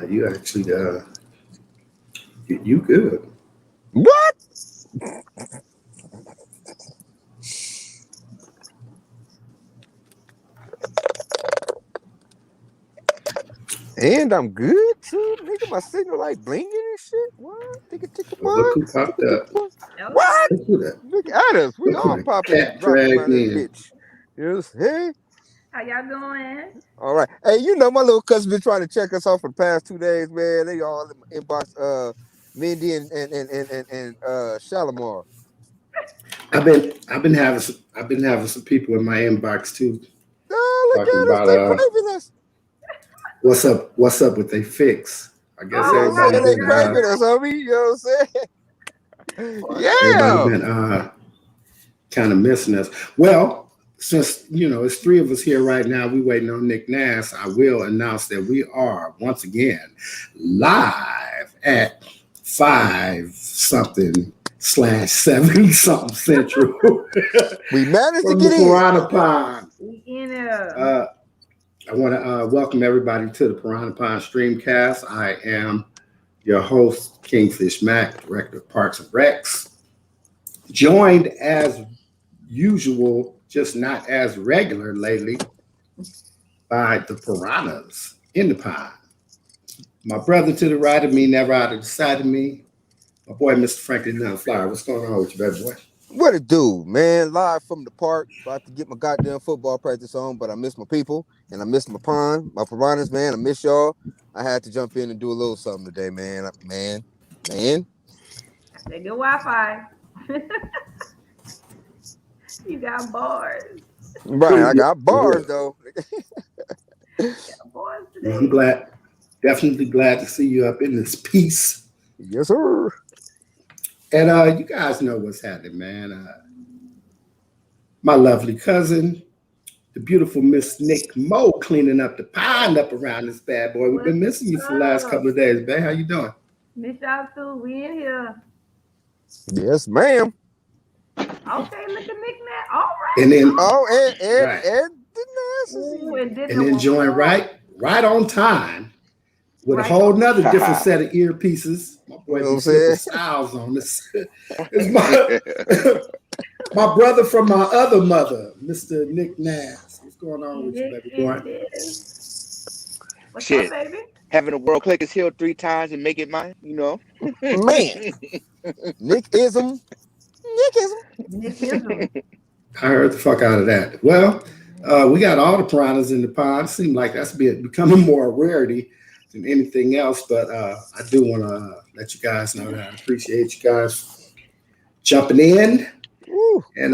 You actually, you good. What? And I'm good too, nigga. My signal like blinking and shit. What? Ticka Well, look boy. who popped up. What? Look who that. Look at us. We Look who all the popping and cat dropping dragged around this in. bitch. Yes. Hey. How y'all doing? All right. Hey, you know my little cousin been trying to check us off for the past 2 days, man. They all in my inbox. Mindy and Shalimar. I've been having some people in my inbox too Oh, look talking at us. about They braving us. what's up with they fix. I guess You know what I'm saying? everybody They been braving us, homie. You know what I'm saying? everybody Yeah. been kind of missing us. Well, since it's three of us here right now, we waiting on Nick Nass. I will announce that we are once again live at 5 something/7 something central. We managed to From get the in. Piranha Pond. We in there. I want to welcome everybody to the Piranha Pond Streamcast. I am your host, Kingfish Mac, Director of Parks and Recs, joined as usual, just not as regular lately, by the Piranhas in the pond. My brother to the right of me, never out of the side of me, my boy, Mr. Franklin Flower. What's going on with you, baby boy? What it do, man? Live from the park. About to get my goddamn football practice on, but I miss my people and I miss my pond, my piranhas, man. I miss y'all. I had to jump in and do a little something today, man. Man. They good Wi-Fi. You got bars. Right, I got bars though. Bars Well, today. I'm glad, definitely glad to see you up in this piece. Yes, sir. And you guys know what's happening, man. My lovely cousin, the beautiful Miss Nick Mo, cleaning up the pond up around this bad boy. We've been missing you for the last couple of days, babe. How you doing? Miss y'all too. We in here. Yes, ma'am. Okay, look at Nick Nat. All right. And then And the Ooh, nasty. and then join right on time with a whole nother different set of earpieces. My boy, You know what I'm be flipping saying? styles on this. It's my brother from my other mother, Mr. Nick Nass. What's going on with you, baby boy? What's Shit. up, baby? Having the world click his heel 3 times and make it mine, Man. Nickism. I heard the fuck out of that. Well, we got all the piranhas in the pond. Seems like that's becoming more a rarity than anything else. But I do want to let you guys know that I appreciate you guys jumping in. Ooh, And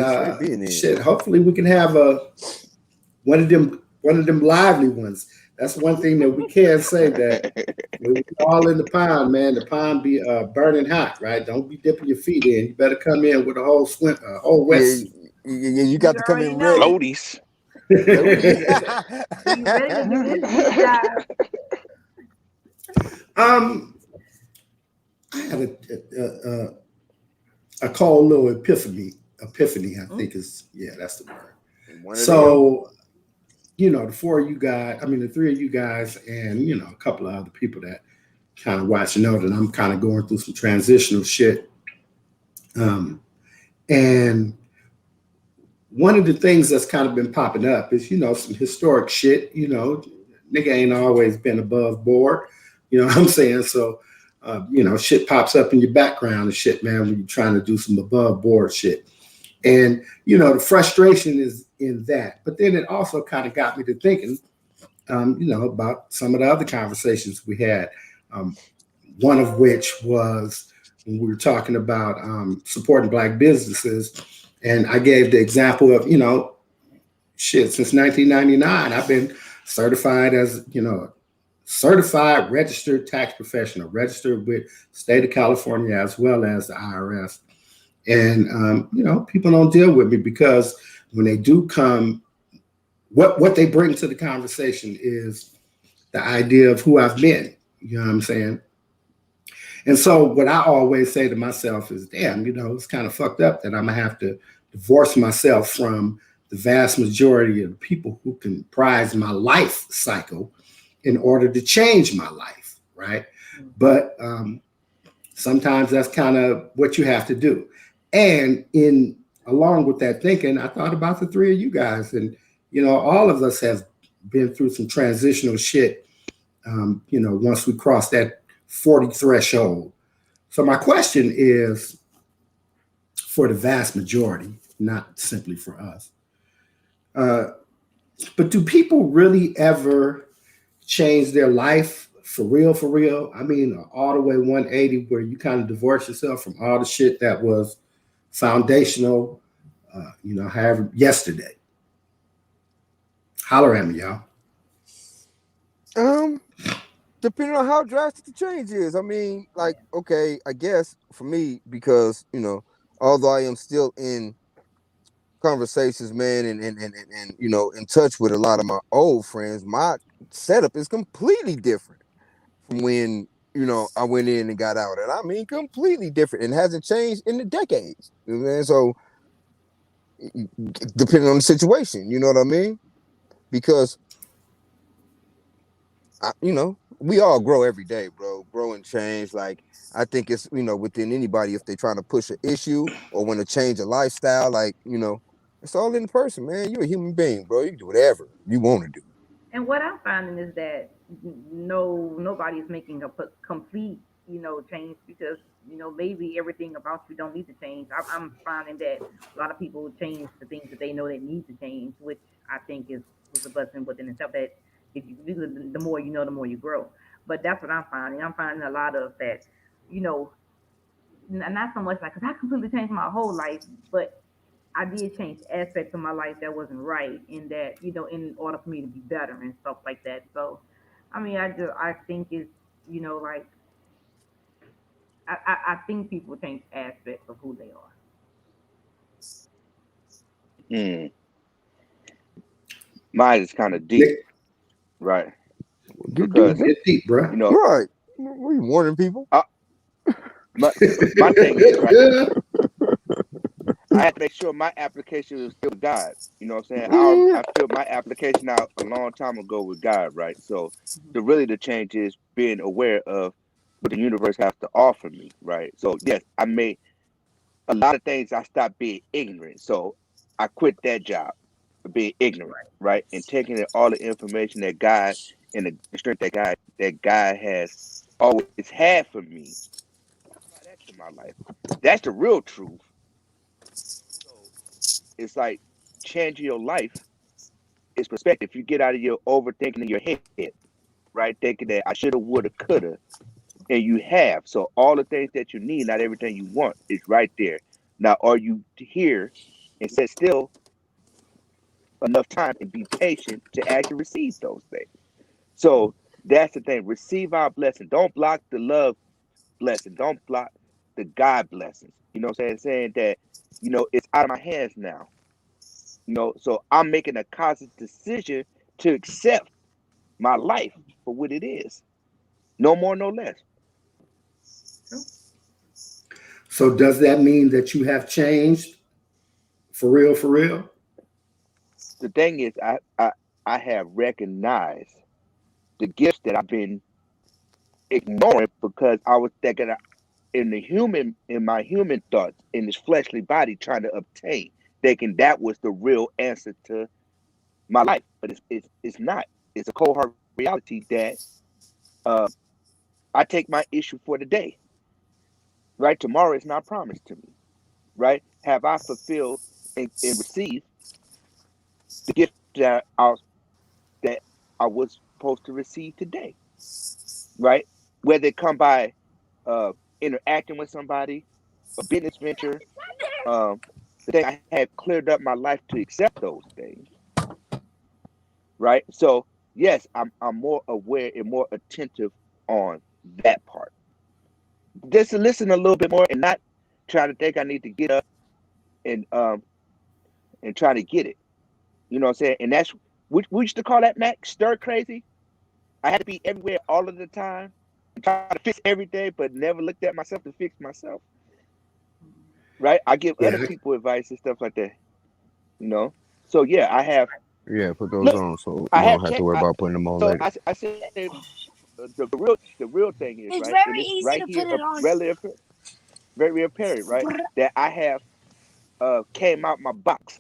shit, hopefully we can have one of them lively ones. That's one thing that we can say, that when we're all in the pond, man, the pond be burning hot, right? Don't be dipping your feet in. You better come in with a whole wetsuit. Yeah, you got to come in ready. Floaties. You ready to do this job? I had a cold little epiphany. I think that's the word. So, the four of you guys, the three of you guys, and a couple of other people that kind of watch know that I'm kind of going through some transitional shit. And one of the things that's kind of been popping up is, some historic shit. Nigga ain't always been above board. You know what I'm saying? So, shit pops up in your background and shit, man, when you're trying to do some above board shit. And, the frustration is in that. But then it also kind of got me to thinking, about some of the other conversations we had. One of which was when we were talking about supporting Black businesses. And I gave the example of, since 1999, I've been certified as, certified registered tax professional, registered with state of California as well as the IRS. And, people don't deal with me because when they do come, what they bring to the conversation is the idea of who I've been. You know what I'm saying? And so what I always say to myself is, damn, it's kind of fucked up that I'm going to have to divorce myself from the vast majority of the people who comprise my life cycle in order to change my life. right? But sometimes that's kind of what you have to do. And in along with that thinking, I thought about the three of you guys, and all of us have been through some transitional shit. Once we cross that 40 threshold. So my question is for the vast majority, not simply for us. But do people really ever change their life for real, for real? I mean, all the way 180 where you kind of divorce yourself from all the shit that was foundational, however, yesterday. Holler at me, y'all. Depending on how drastic the change is. I mean, like, okay, I guess for me, because, although I am still in conversations, man, and in touch with a lot of my old friends, my setup is completely different from when, I went in and got out. And I mean, completely different, and hasn't changed in the decades. Man. So, depending on the situation, you know what I mean? Because, we all grow every day, bro. Grow and change. Like, I think it's, within anybody, if they're trying to push an issue or want to change a lifestyle, like, it's all in the person, man. You're a human being, bro. You can do whatever you want to do. And what I'm finding is that nobody's making a complete, change because, maybe everything about you don't need to change. I'm finding that a lot of people change the things that they know they need to change, which I think was a blessing within itself. That if you the more you know, the more you grow. But that's what I'm finding. I'm finding a lot of that, not so much like because I completely changed my whole life, but I did change aspects of my life that wasn't right, in that in order for me to be better and stuff like that. So, I mean, I think it's like I think people change aspects of who they are. Mine is kind of deep, right? Because Get deep, bro. Right? What are you warning people? My thing is, right, I had to make sure my application was still God. You know what I'm saying? I filled my application out a long time ago with God, right? So the change is being aware of what the universe has to offer me, right? So yes, I made a lot of things. I stopped being ignorant. So I quit that job for being ignorant, right? And taking in all the information that God and the strength that God has always had for me. Apply that to my life. That's the real truth. So it's like changing your life is perspective. You get out of your overthinking in your head, right? Thinking that I shoulda, woulda, coulda, and you have. So all the things that you need, not everything you want, is right there. Now, are you here and sit still enough time and be patient to actually receive those things? So that's the thing. Receive our blessing. Don't block the love blessing. Don't block the God blessings. You know what I'm saying? Saying that, it's out of my hands now. So I'm making a conscious decision to accept my life for what it is. No more, no less. So does that mean that you have changed for real, for real? The thing is, I have recognized the gifts that I've been ignoring because I was thinking in my human thoughts, in this fleshly body, trying to obtain, thinking that was the real answer to my life. But it's not. It's a cold hard reality that I take my issue for the day. Right? Tomorrow is not promised to me. Right? Have I fulfilled and received the gift that I was supposed to receive today? Right? Whether it come by interacting with somebody, a business venture, the thing I had cleared up my life to accept those things. Right? So yes, I'm more aware and more attentive on that part. Just to listen a little bit more and not try to think I need to get up and try to get it. You know what I'm saying? And that's we used to call that, Mac, stir crazy. I had to be everywhere all of the time and try to fix everything, but never looked at myself to fix myself. Right? I give other people advice and stuff like that. So yeah, I have. Yeah, put those Look, on so you I don't have have to checked. worry about putting them on So later. I said the real thing is, It's right, and very it's easy right to here, put it on. very apparent, right, that I have came out my box,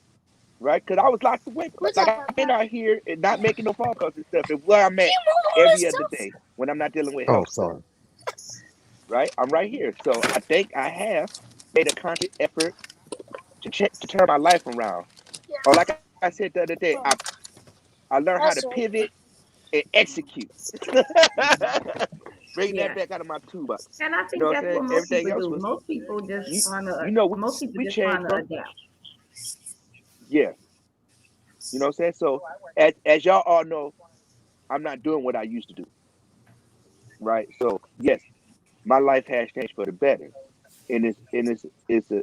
right, because I was locked away. What's Like up, I've been out here and not making no phone calls and stuff, and where I'm at every other day when I'm not dealing with Oh, health stuff, sorry. right? I'm right here, so I think I have made a conscious effort to turn my life around. Or like I said the other day, I learned how to pivot and execute. Bring Yeah. that back out of my toolbox. And I You think know what I'm that's saying? what most Everything people else do. was, Most people just you know, most people we just changed, trying to bro. adapt. Yeah. You know what I'm saying? So as y'all all know, I'm not doing what I used to do. Right. So yes, my life has changed for the better. It's a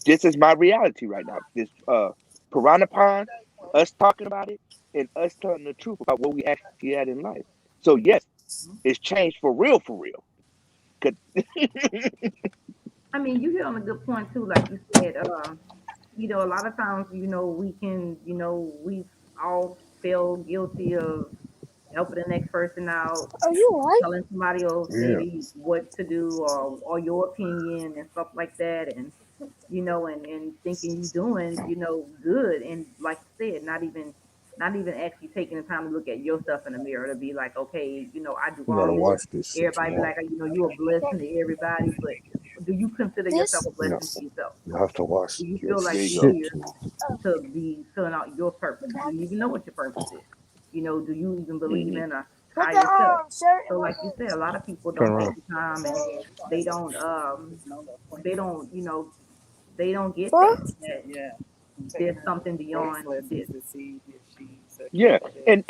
this is my reality right now. This Piranha Pond, us talking about it, and us telling the truth about what we actually had in life. So yes, it's changed for real, for real. 'Cause- I mean, you hit on a good point too, like you said. A lot of times, we can, we've all felt guilty of helping the next person out, Are you what? telling somebody else Yeah. maybe what to do or your opinion and stuff like that, and and thinking you doing good, and like you said, not even actually taking the time to look at yourself in the mirror to be like, okay, I do You all gotta this. watch this shit Everybody be tomorrow. like, you're a blessing to everybody, but do you consider yourself a Yeah. blessing to yourself? You have to watch Do you feel this like There you you're go. shit here tomorrow. to be filling out your purpose? Do you even know what your purpose is? Do you even believe Mhm. in a Put higher self? the shirt in So, my like you said, a lot of people Turn don't take around. the time, and they don't they don't they don't get Huh? that there's something beyond this. Yeah, and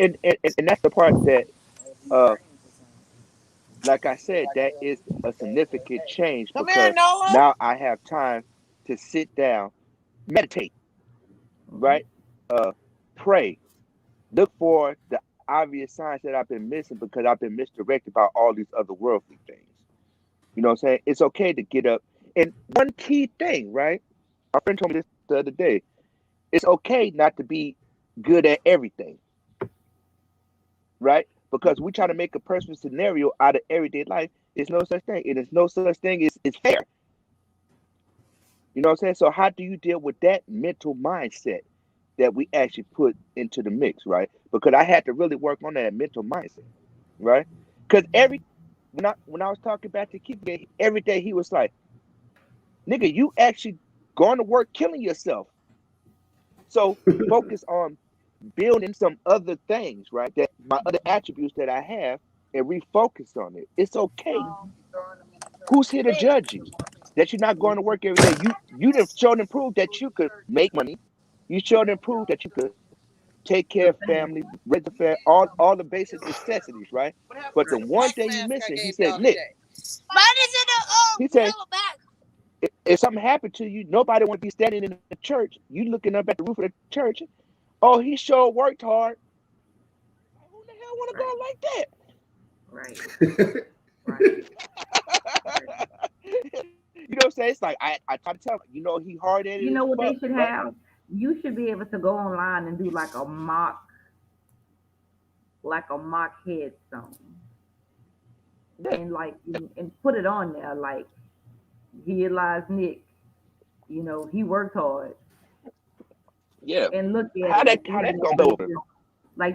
that's the part that uh like I said, that is a significant change because now I have time to sit down, meditate, Hmm. right? Pray, look for the obvious signs that I've been missing because I've been misdirected by all these other worldly things. You know what I'm saying? It's okay to get up. And one key thing, right? My friend told me this the other day. It's okay not to be good at everything, right? Because we try to make a personal scenario out of everyday life. There's no such thing. And there's no such thing as it's fair. You know what I'm saying? So how do you deal with that mental mindset that we actually put into the mix, right? Because I had to really work on that mental mindset, right? Because when I was talking back to Keith, every day he was like, "Nigga, you actually going to work killing yourself." So focus on building some other things, right? That my other attributes that I have, and refocus on it. It's okay. Who's here to judge you? That you're not going to work every day. You have shown and proved that you could make money. You showed and proved that you could take care The of thing. family, raise the family, all the basic necessities, right? But the one thing you missing, he said, Nick, Mine is in he the said, yellow bag. if something happened to you, nobody want to be standing in the church. You looking up at the roof of the church. Oh, he sure worked hard. Who the hell want to Right, go like that? right, right, right. You know what I'm saying? It's like I try to tell him, he hard headed You as know what fuck, they should but have? You should be able to go online and do like a mock headstone, yeah, and and put it on there like, here lies Nick. He worked hard, yeah. and look at How it that and how see, that like, gonna does go over?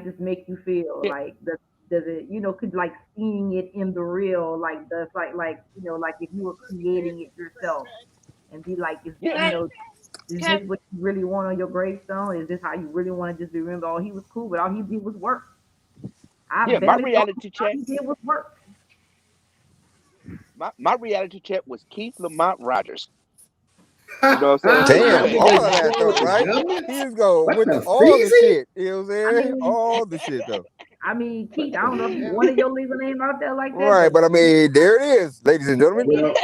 this make you feel Yeah, like, does it, could, like, seeing it in the real, like, does, like if you were creating it yourself, and be like, yeah, is this what you really want on your gravestone? Is this how you really want to just be remembered? Oh, he was cool, but all he did was work. I yeah. My barely told him reality all check, he did was work. my reality check was Keith Lamont Rogers. You know what I'm saying? Damn, Nigga all ain't of that going though, with the right? government. He's going What with the all the freezy? shit. You know what I'm I saying? mean, All the shit though. Keith, I don't know if you wanted your legal name out there like that, Right, but but I mean, there it is, ladies and gentlemen. Well,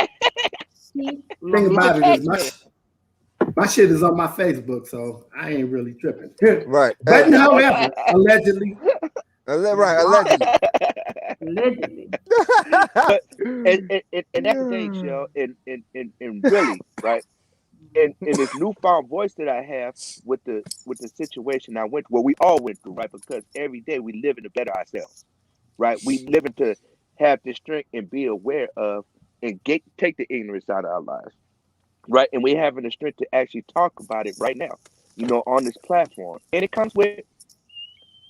Keith thing He's a about Lamont it is tax my man. my shit is on my Facebook, so I ain't really tripping. Right. But however, allegedly, Right, Rock, allegedly. allegedly. But and that's the thing, Shell, and really, right? And this newfound voice that I have with the situation I went, well, we all went through, right? Because every day we live in to better ourselves. right? We living to have the strength and be aware of and take the ignorance out of our lives, right? And we having the strength to actually talk about it right now, on this platform. And it comes with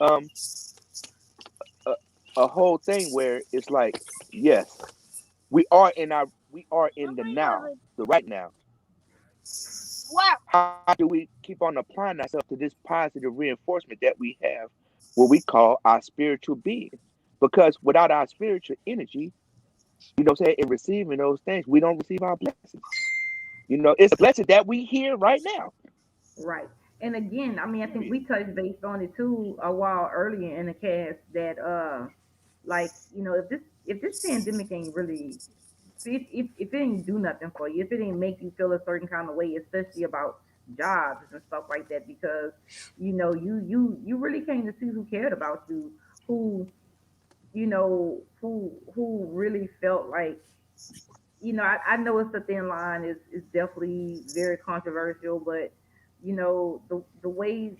um a, a whole thing where it's like, yes, we are in the now, the right now. How do we keep on applying ourselves to this positive reinforcement that we have, what we call our spiritual being? Because without our spiritual energy, in receiving those things, we don't receive our blessings. It's a blessing that we hear right now. Right. And again, I mean, I think Period. we touched base on it too a while earlier in the cast that like, if this pandemic ain't really, if it ain't do nothing for you, if it ain't make you feel a certain kind of way, especially about jobs and stuff like that, because you really came to see who cared about you, who who really felt like, I know it's a thin line. It's definitely very controversial, but the way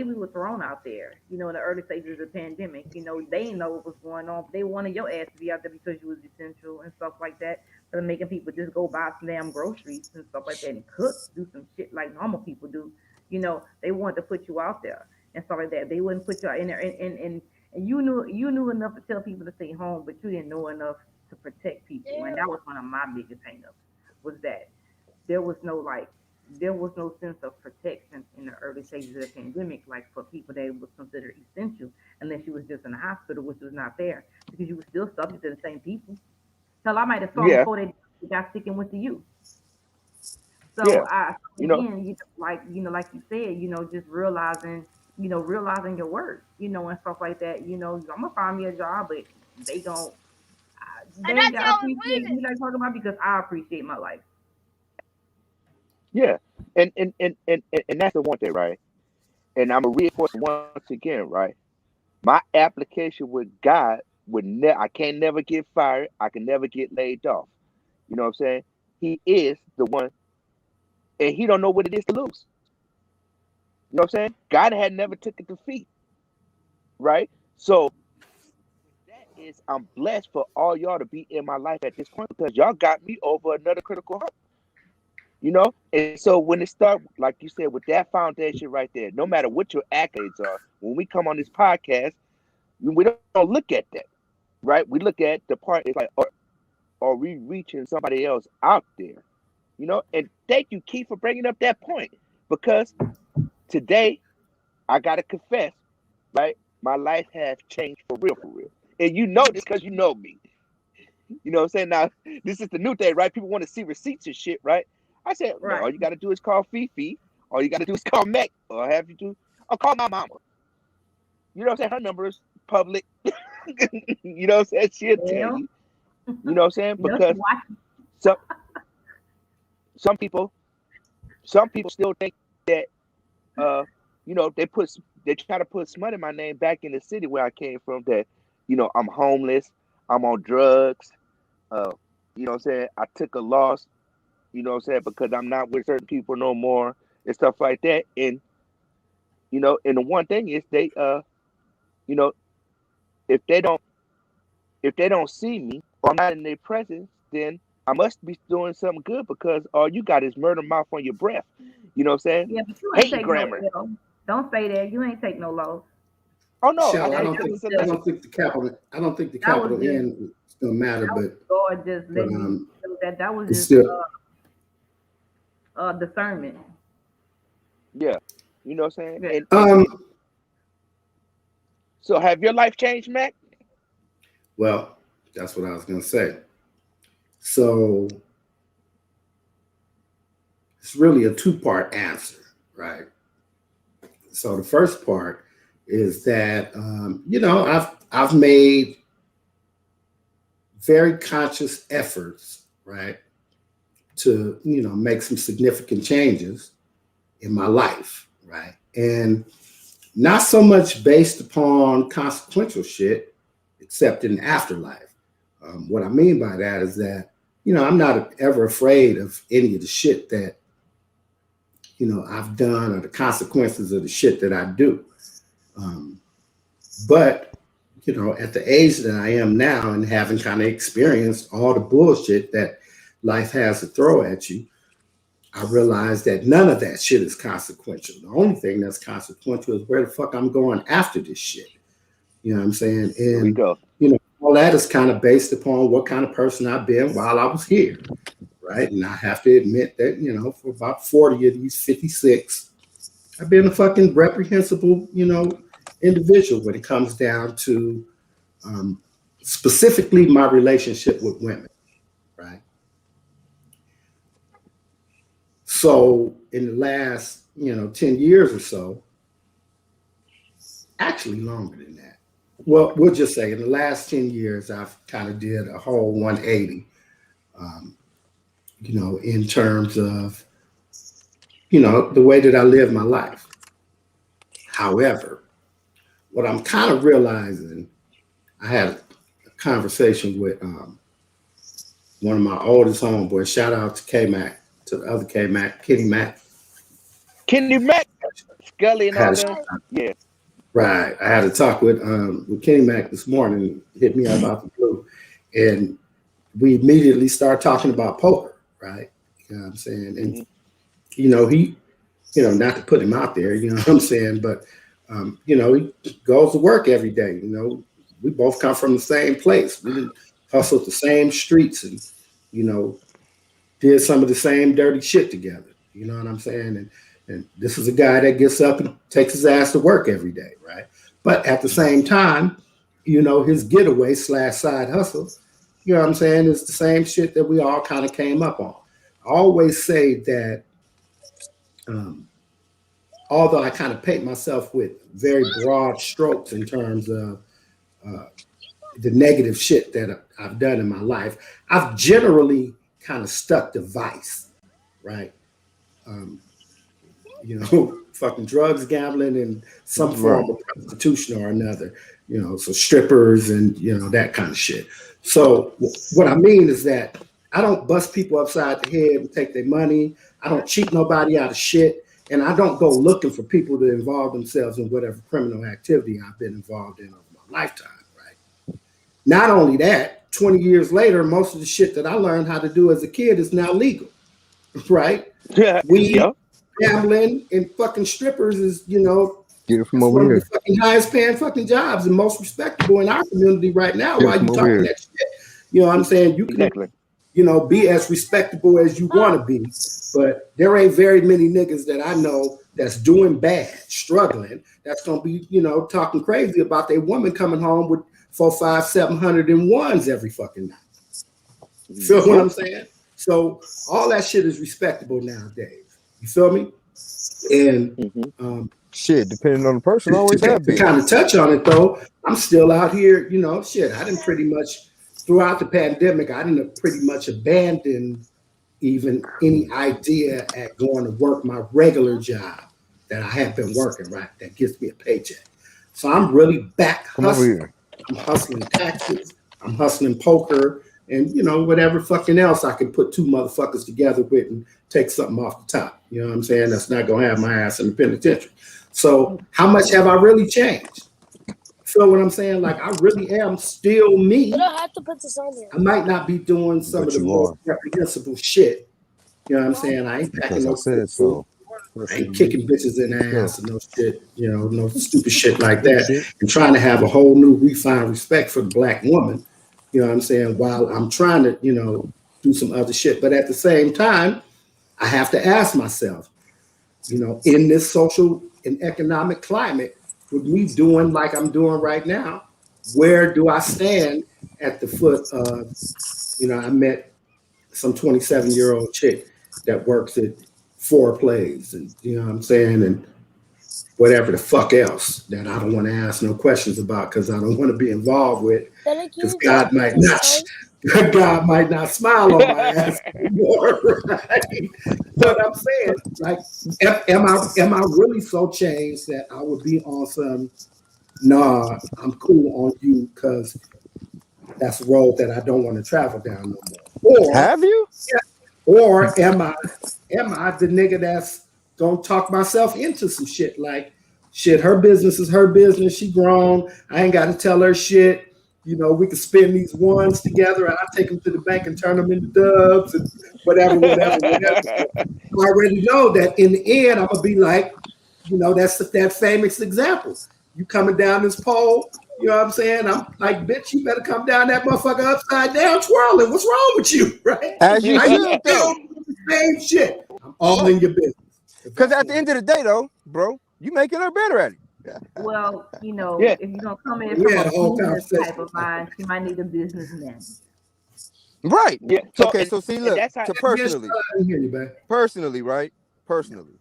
we were thrown out there, in the early stages of the pandemic, they didn't know what was going on, but they wanted your ass to be out there because you was essential and stuff like that. So making people just go buy some damn groceries and stuff like that and cook, do some shit like normal people do. They wanted to put you out there and stuff like that. They wouldn't put you out in there, and you knew enough to tell people to stay home, but you didn't know enough to protect people. And that was one of my biggest hangups, was that there was no like there was no sense of protection in the early stages of the pandemic, like for people that was considered essential, unless you was just in the hospital, which was not there because you were still subject to the same people. Hell, I might have saw them Yeah, before they got sick and went to you. yeah. So I You know, again, like you said, just realizing your worth, and stuff like that. I'm gonna find me a job, but they gon' they ain't gotta appreciate me like talking about because I appreciate my life. yeah. And that's the one thing, right? And I'm gonna reinforce once again, right? My application with God I can never get fired. I can never get laid off. You know what I'm saying? He is the one, and he don't know what it is to lose. You know what I'm saying? God had never took a defeat, right? So that is, I'm blessed for all y'all to be in my life at this point because y'all got me over another critical hump. And so when it start, like you said, with that foundation right there, no matter what your accolades are, when we come on this podcast, we don't look at that, right? We look at the part, it's like, are we reaching somebody else out there? And thank you, Keith, for bringing up that point, because today I gotta confess, right? My life has changed for real, and you know this because you know me. You know what I'm saying? Now, this is the new thing, right? People want to see receipts and shit, right? I said, man, Right. all you got to do is call Fifi. All you got to do is call Mac, or call my mama. You know what I'm saying? Her number is public. You know what I'm saying? She'll tell Well, you. You know what I'm saying? she Because watching. some some people still think that they try to put smut in my name back in the city where I came from. That I'm homeless, I'm on drugs. Uh, you know what I'm saying? I took a loss. You know what I'm saying? Because I'm not with certain people no more and stuff like that. And and the one thing is you know, if they don't see me or I'm not in their presence, then I must be doing something good because all you got is murder mouth on your breath. You know what I'm saying? Yeah, but you ain't Hating take no grammar. L. Don't say that. You ain't take no loss. Oh no, I Shell, That said that this was is a just lesson. I don't think the that was capital just N is gonna matter, that was but God just letting you um, know that was it's just still discernment. Yeah. You know what I'm saying? Yeah. And so have your life changed, Mac? well. That's what I was gonna say. So it's really a two-part answer, right? So the first part is that I've made very conscious efforts, right, to make some significant changes in my life, right, and not so much based upon consequential shit, except in the afterlife. What I mean by that is that I'm not ever afraid of any of the shit that I've done or the consequences of the shit that I do. But you know, at the age that I am now and having kind of experienced all the bullshit that life has to throw at you, I realized that none of that shit is consequential. The only thing that's consequential is where the fuck I'm going after this shit. You know what I'm saying? Here we And, go. you know, all that is kind of based upon what kind of person I've been while I was here, right? And I have to admit that, you know, for about 40 of these 56, I've been a fucking reprehensible, you know, individual when it comes down to specifically my relationship with women, right? So in the last, you know, 10 years or so, actually longer than that. Well, we'll just say in the last 10 years, I've kind of did a whole 180, you know, in terms of, you know, the way that I live my life. However, what I'm kind of realizing, I had a conversation with one of my oldest homeboys. Shout out to K-Mac, to the other K-Mac, Kenny Mac. Kenny Mac, Scully and I all had that. Yeah. Right. I had a talk with Kenny Mac this morning, hit me up out the blue, and we immediately started talking about poker, right? You know what I'm saying? And, you know, he, you know, not to put him out there, you know what I'm saying, but, you know, he goes to work every day. You know, we both come from the same place. We hustled the same streets and, you know, did some of the same dirty shit together. You know what I'm saying? And this is a guy that gets up and takes his ass to work every day, right? But at the same time, you know, his getaway / side hustle, you know what I'm saying, is the same shit that we all kind of came up on. I always say that although I kind of paint myself with very broad strokes in terms of the negative shit that I've done in my life, I've generally kind of stuck to vice, right? You know, fucking drugs, gambling, and some form of prostitution or another, you know, so strippers and, you know, that kind of shit. So what I mean is that I don't bust people upside the head and take their money. I don't cheat nobody out of shit. And I don't go looking for people to involve themselves in whatever criminal activity I've been involved in over my lifetime, right? Not only that, 20 years later, most of the shit that I learned how to do as a kid is now legal, right? Yeah. Gambling and fucking strippers is, you know, Get it from that's over one here. of the fucking highest paying fucking jobs and most respectable in our community right now. Get it While from you over talking here. that shit, you know what I'm saying? You can, Exactly. you know, be as respectable as you want to be, but there ain't very many niggas that I know that's doing bad, struggling, that's gonna be, you know, talking crazy about their woman coming home with 400, 500, 701s every fucking night. Feel what I'm saying? So all that shit is respectable nowadays. You feel me? And Shit, depending on the person, always have to been. kind of touch on it though, I'm still out here, you know, shit. I didn't pretty much throughout the pandemic, I didn't pretty much abandon even any idea at going to work my regular job that I have been working, right? That gives me a paycheck. So I'm really back hustling. I'm hustling taxes, I'm hustling poker, and, you know, whatever fucking else I can put two motherfuckers together with and take something off the top. You know what I'm saying? That's not gonna have my ass in the penitentiary. So how much have I really changed? Feel what I'm saying? Like I really am still me. You don't have to put this on there. I might not be doing some of the more reprehensible shit. You know what I'm saying? I ain't packing no said so. I ain't kicking bitches in the ass and no shit, you know, no stupid shit like that. And trying to have a whole new refined respect for the black woman, you know what I'm saying, while I'm trying to, you know, do some other shit. But at the same time, I have to ask myself, you know, in this social and economic climate, with me doing like I'm doing right now, where do I stand at the foot of, you know, I met some 27-year-old chick that works at 4 plays and, you know what I'm saying, and whatever the fuck else that I don't want to ask no questions about because I don't want to be involved with, because God might not smile on my ass anymore, right? But I'm saying, like, am I really so changed that I would be on some, nah, I'm cool on you because that's a road that I don't want to travel down no more. Or have you? Yeah, or am I the nigga that's gonna talk myself into some shit like, shit, her business is her business. She grown. I ain't got to tell her shit. You know, we can spend these ones together, and I take them to the bank and turn them into dubs and whatever. So I already know that in the end, I'm gonna be like, you know, that's that famous example. You coming down this pole, you know what I'm saying? I'm like, bitch, you better come down that motherfucker upside down, twirling. What's wrong with you, right? As you I ain't should, still though. doing the same shit. I'm all in your business. Because at the end of the day, though, bro, you making her better at it. Well, you know, Yeah. if you're gonna come in We from had a a whole business conversation. type of mind, she might need a businessman. Right. Yeah. Okay, so see, and look, that's how. to Yes, personally, I didn't hear you, man. personally, right? Personally.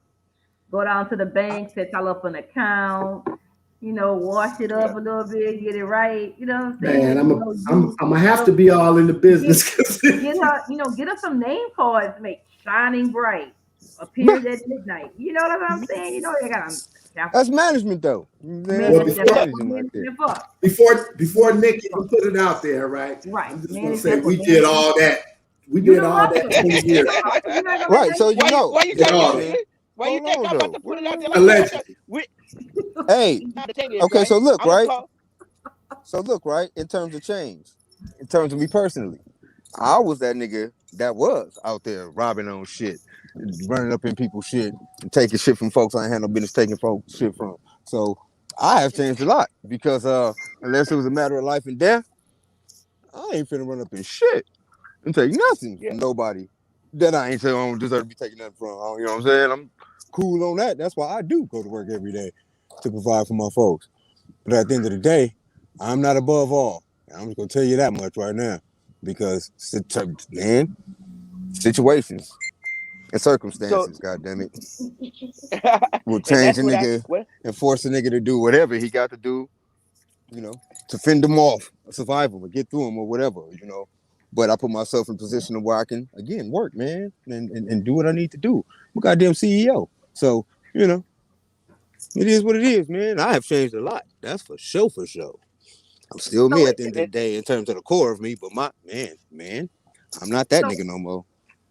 Go down to the bank, set y'all up an account, you know, wash it up a little bit, get it right. You know what I'm saying? Man, You know, I'm gonna have to be all in the business. get her, you know, get her some name cards, make shining bright, appears at midnight. You know what I'm saying? You know, they got That's management, though. man, Well, that's before- what managing right there. management for. before Nick even put it out there, right? Right. I'm just Man, gonna it's say just we what did man- all that. We You did know all what? that 20 years. You're not gonna Right, make so that you know. Why you Did think all I'm that. Why you Hold think on, I'm about though. to put it out there? Allegedly. Hey, Now the thing is, okay, right, so look, I'm gonna right? call- So look, right? In terms of change, in terms of me personally, I was that nigga that was out there robbing on shit, running up in people's shit, and taking shit from folks I ain't had no business taking folks shit from. So I have changed a lot because unless it was a matter of life and death, I ain't finna run up in shit and take nothing Yeah. from nobody that I ain't saying I don't deserve to be taking nothing from. You know what I'm saying? I'm cool on that. That's why I do go to work every day to provide for my folks. But at the end of the day, I'm not above all. I'm just gonna tell you that much right now, because man, situations and circumstances, goddamn it, will and change that's a what nigga and force a nigga to do whatever he got to do, you know, to fend them off, survive them, or get through them, or whatever, you know. But I put myself in a position where I can again work, man, and do what I need to do. I'm a goddamn CEO, so you know, it is what it is, man. I have changed a lot. That's for sure, for sure. I'm still me So at the end of the day in terms of the core of me, but my man, I'm not that So- nigga no more.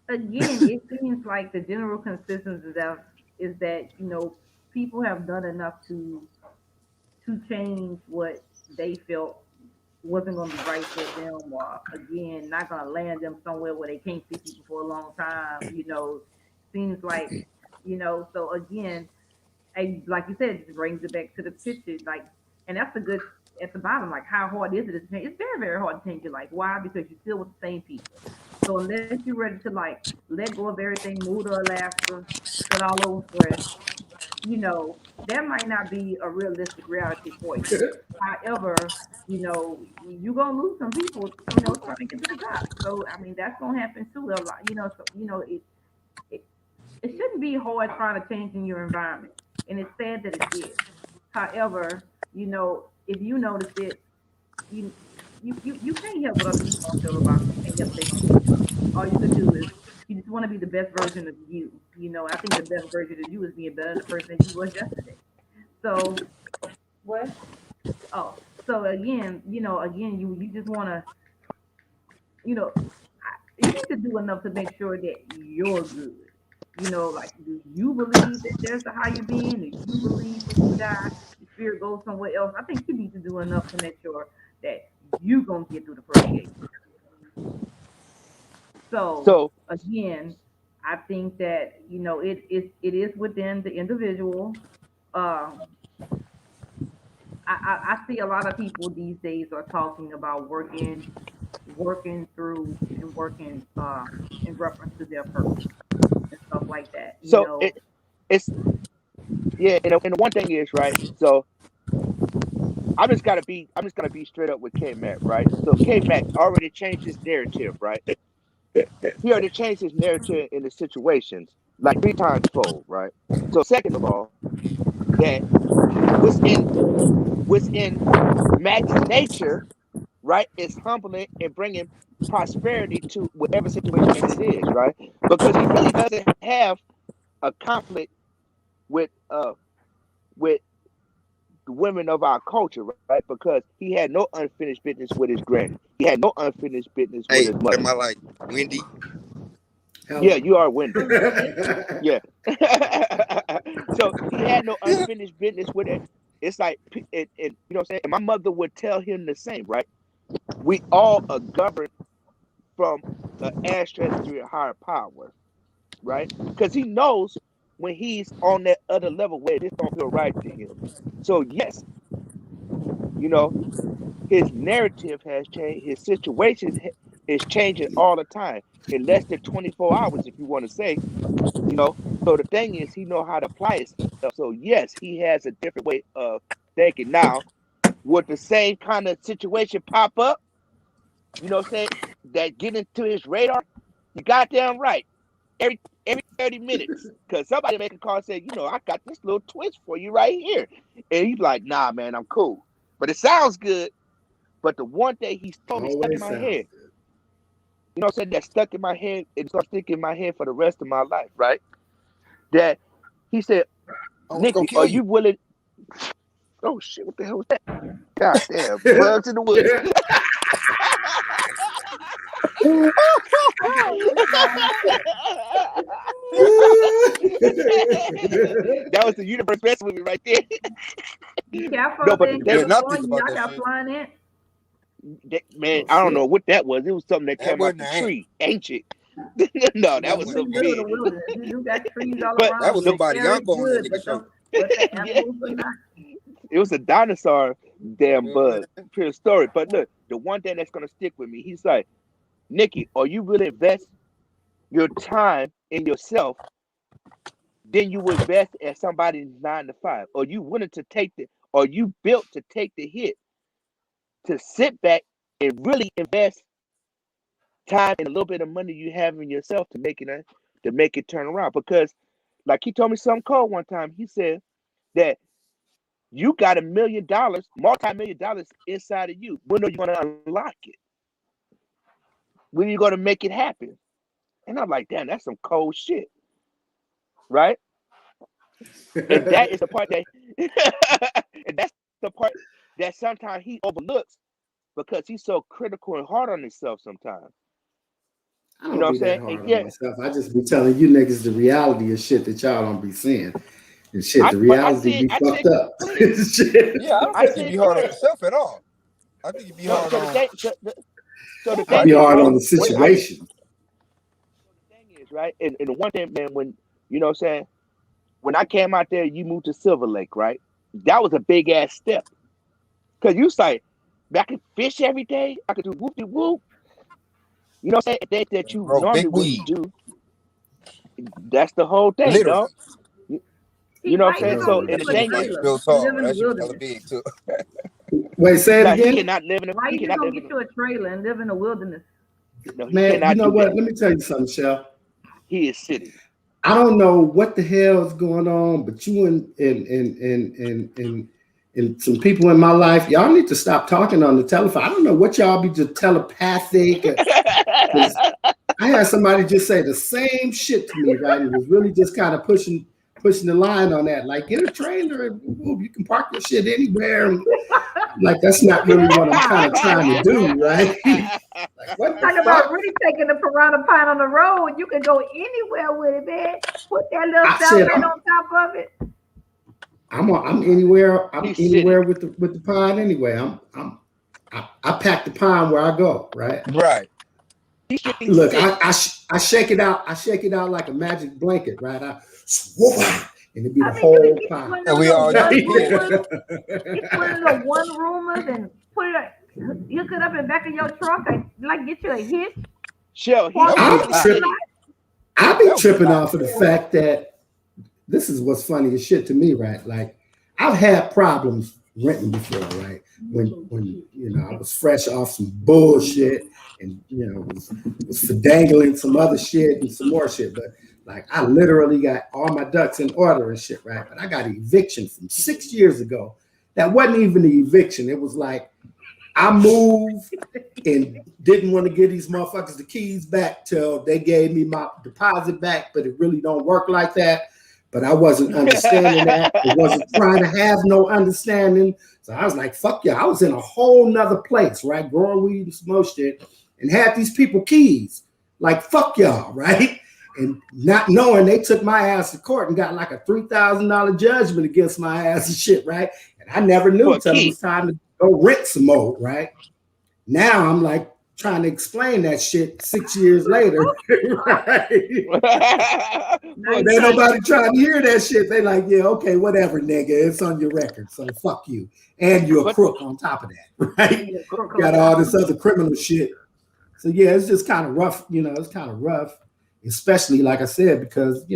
again, it seems like the general consensus is that you know people have done enough to change what they felt wasn't going to be right for them, or again, not going to land them somewhere where they can't see people for a long time. You know, seems like you know. So again, and like you said, it just brings it back to the picture. Like, and that's the good at the bottom. Like, how hard is it to change? It's very, very hard to change your life. Why? Because you're still with the same people. So unless you're ready to like let go of everything, move to Alaska, get all over fresh, you know, that might not be a realistic reality for you. However, you know, you're gonna lose some people, you know, trying to get to the top. So I mean, that's gonna happen too. A lot, you know. So you know, it, it shouldn't be hard trying to change in your environment, and it's sad that it is. However, you know, if you notice it, you you can't help what other people don't feel about you. You can't help what they don't feel about you. All you can do is you just want to be the best version of you. You know, I think the best version of you is being better than the person that you was yesterday. So what? Oh, so again, you know, again, you just want to, you know, you need to do enough to make sure that you're good. You know, like, do you believe that there's a higher being? Do you believe when you die, the spirit goes somewhere else? I think you need to do enough to make sure that you gonna get through the first gate. So So again, I think that you know it is within the individual. Uh, I see a lot of people these days are talking about working through and working in reference to their purpose and stuff like that. You so know, it's yeah, and the one thing is, right. So I'm just gonna be straight up with K Mac, right? So K Mac already changed his narrative, right? He already changed his narrative in the situations like 3 times fold, right? So second of all, that within Mac's nature, right, is humbling and bringing prosperity to whatever situation that it is, right? Because he really doesn't have a conflict with the women of our culture, right? Because he had no unfinished business with his granny. He had no unfinished business with Hey, his am mother. I like Wendy? Yeah, you are Wendy. Yeah. So he had no unfinished business with it. It's like, you know what I'm saying? And my mother would tell him the same, right? We all are governed from an ancestry of higher power, right? Because he knows when he's on that other level where this don't feel right to him. So yes, you know, his narrative has changed. His situation is changing all the time in less than 24 hours, if you want to say, you know. So the thing is, he know how to apply it. So yes, he has a different way of thinking. Now, would the same kind of situation pop up, you know what I'm saying, that get into his radar? You goddamn right. Every 30 minutes. Because somebody make a call and say, you know, I got this little twist for you right here. And he's like, nah, man, I'm cool. But it sounds good. But the one day he's told me stuck in my head. You know what I'm saying? That stuck in my head. It started sticking in my head for the rest of my life, right? That he said, Nikki, are you willing? Oh shit, what the hell was that? God damn, bugs in the woods. That was the universe best movie right there. Careful, No, but in they- California, y'all got flying in. Man, I don't know what that was. It was something that came out the wasn't tree, ancient. No, that was We're in some the middle of the big. wilderness. You do got trees all But around. that was The somebody air is Yonko on that good, nigga show. but the animals are not. It was a dinosaur damn bug. Pure story. But look, the one thing that's gonna stick with me, he's like, Nikki, are you really invest your time in yourself than you would invest at somebody's 9 to 5? Are you willing to take are you built to take the hit, to sit back and really invest time and a little bit of money you have in yourself to make it turn around? Because like he told me something cold one time, he said that you got $1 million, multi-million dollars inside of you. When are you going to unlock it? When are you going to make it happen? And I'm like, damn, that's some cold shit, right? And that is the part that, and that's the part that sometimes he overlooks because he's so critical and hard on himself sometimes. I don't You know what be I'm saying? that hard And on yeah, myself. I just be telling you niggas the reality of shit that y'all don't be seeing. And shit, the but I reality see be it fucked up. Shit. Yeah, I don't I think see he'd it be hard on clear. himself at all. I think he'd be hard So on. the I thing be is, hard right? on the situation. The thing is, right? And the one thing, man, when you know what I'm saying, when I came out there, you moved to Silver Lake, right? That was a big ass step. Cause you say, I could fish every day, I could do whoopty whoop. You know what I'm saying? Things that you Grow normally big weed. wouldn't do. That's the whole thing, Literally. dog. You know what I'm saying? you So, gonna and the live thing in a is, trailer? Bill You tall. live in That the shit was hella wilderness. big too. Wait, say it no, he again? cannot live in a. Why He you just cannot gonna live in get you a trailer and live in the wilderness? No, he Man, you cannot know do what? that. Let me tell you something, Shell. He is city. I don't know what the hell is going on, but you and some people in my life, y'all need to stop talking on the telephone. I don't know what y'all be just telepathic. I had somebody just say the same shit to me, right? And was really just kind of pushing the line on that. Like, get a trailer and you can park your shit anywhere. And, like, that's not really what I'm kind of trying to do, right? Like, what the Talk fuck? about really taking the Piranha pine on the road. You can go anywhere with it, man. Put that little I said, satellite on top of it. I'm anywhere. I'm He's anywhere with the pine anyway. I pack the pine where I go, right? Right. Look, I shake it out. I shake it out like a magic blanket, right? I swoop out, and it be the I mean, whole you can get pine. one of And we those all one got roomers. Get one of those one roomers and put it, hook it up in the back of your truck, and like get you a hitch. Shell, he I'm is city. I be tripping off of the fact that this is what's funny as shit to me, right? Like, I've had problems renting before, right? When you know I was fresh off some bullshit and you know was for dangling some other shit and some more shit, but like I literally got all my ducks in order and shit, right? But I got an eviction from 6 years ago. That wasn't even an eviction. It was like I moved and didn't want to give these motherfuckers the keys back till they gave me my deposit back, but it really don't work like that. But I wasn't understanding that. I wasn't trying to have no understanding. So I was like, fuck yeah. I was in a whole nother place, right? Growing weed and some more shit and had these people keys. Like, fuck y'all, right? And not knowing, they took my ass to court and got like a $3,000 judgment against my ass and shit, right? And I never knew until it was time to go rent some more, right? Now I'm like trying to explain that shit 6 years later, right? Ain't nobody trying to hear that shit. They like, yeah, okay, whatever, nigga. It's on your record, so fuck you. And you're a crook on top of that, right? You got all this other criminal shit. So yeah, it's just kind of rough, it's kind of rough. Especially, like I said, because, a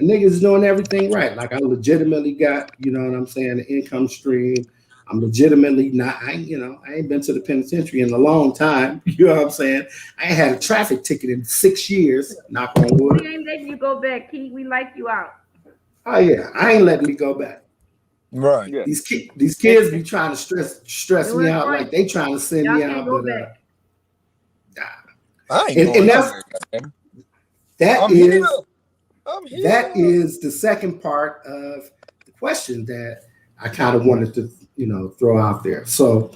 nigga is doing everything right. Like, I legitimately got, an income stream. I'm legitimately not, I ain't been to the penitentiary in a long time. You know what I'm saying? I ain't had a traffic ticket in 6 years. Knock on wood. We ain't letting you go back, Keith. We like you out. Oh, yeah. I ain't letting me go back. Right. Yeah. These kids be trying to stress me out like they trying to send me out. But, I ain't going that is the second part of the question that I kind of wanted to, throw out there. So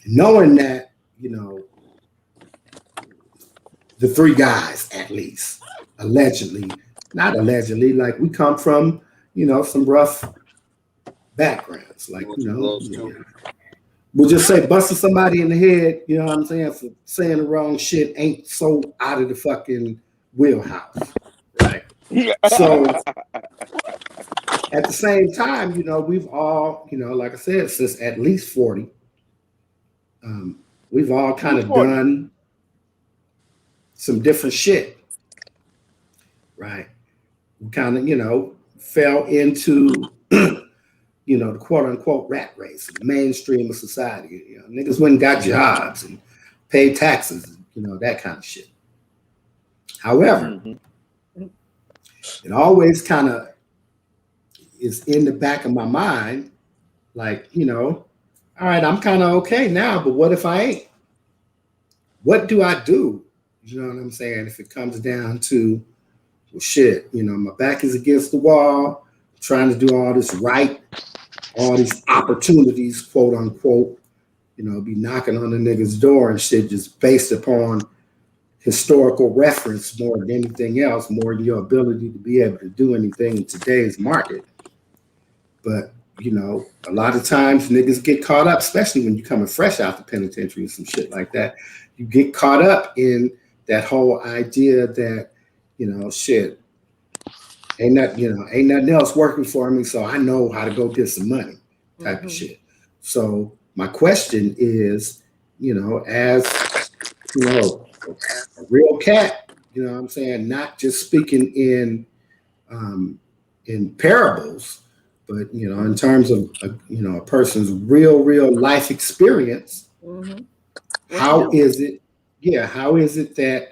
knowing that, the three guys, at least, not allegedly, like we come from, some rough backgrounds. Like, we'll just say busting somebody in the head, you know what I'm saying, for saying the wrong shit ain't so out of the fucking wheelhouse, right? So at the same time, we've all, like I said, since at least 40, we've all kind of done some different shit, right? We kind of, fell into, the quote unquote rat race, the mainstream of society. Niggas went and got jobs and paid taxes, that kind of shit. However, it always kind of is in the back of my mind, like, all right, I'm kind of okay now, but what if I ain't? What do I do? You know what I'm saying? If it comes down to, well, shit, my back is against the wall, trying to do all this right, all these opportunities, quote unquote, be knocking on the nigga's door and shit just based upon historical reference more than anything else, more than your ability to be able to do anything in today's market. But, a lot of times niggas get caught up, especially when you're coming fresh out the penitentiary and some shit like that. You get caught up in that whole idea that, shit, ain't nothing else working for me, so I know how to go get some money type of shit. So my question is, as, a real cat, not just speaking in parables, but, in terms of, a person's real life experience, how is it that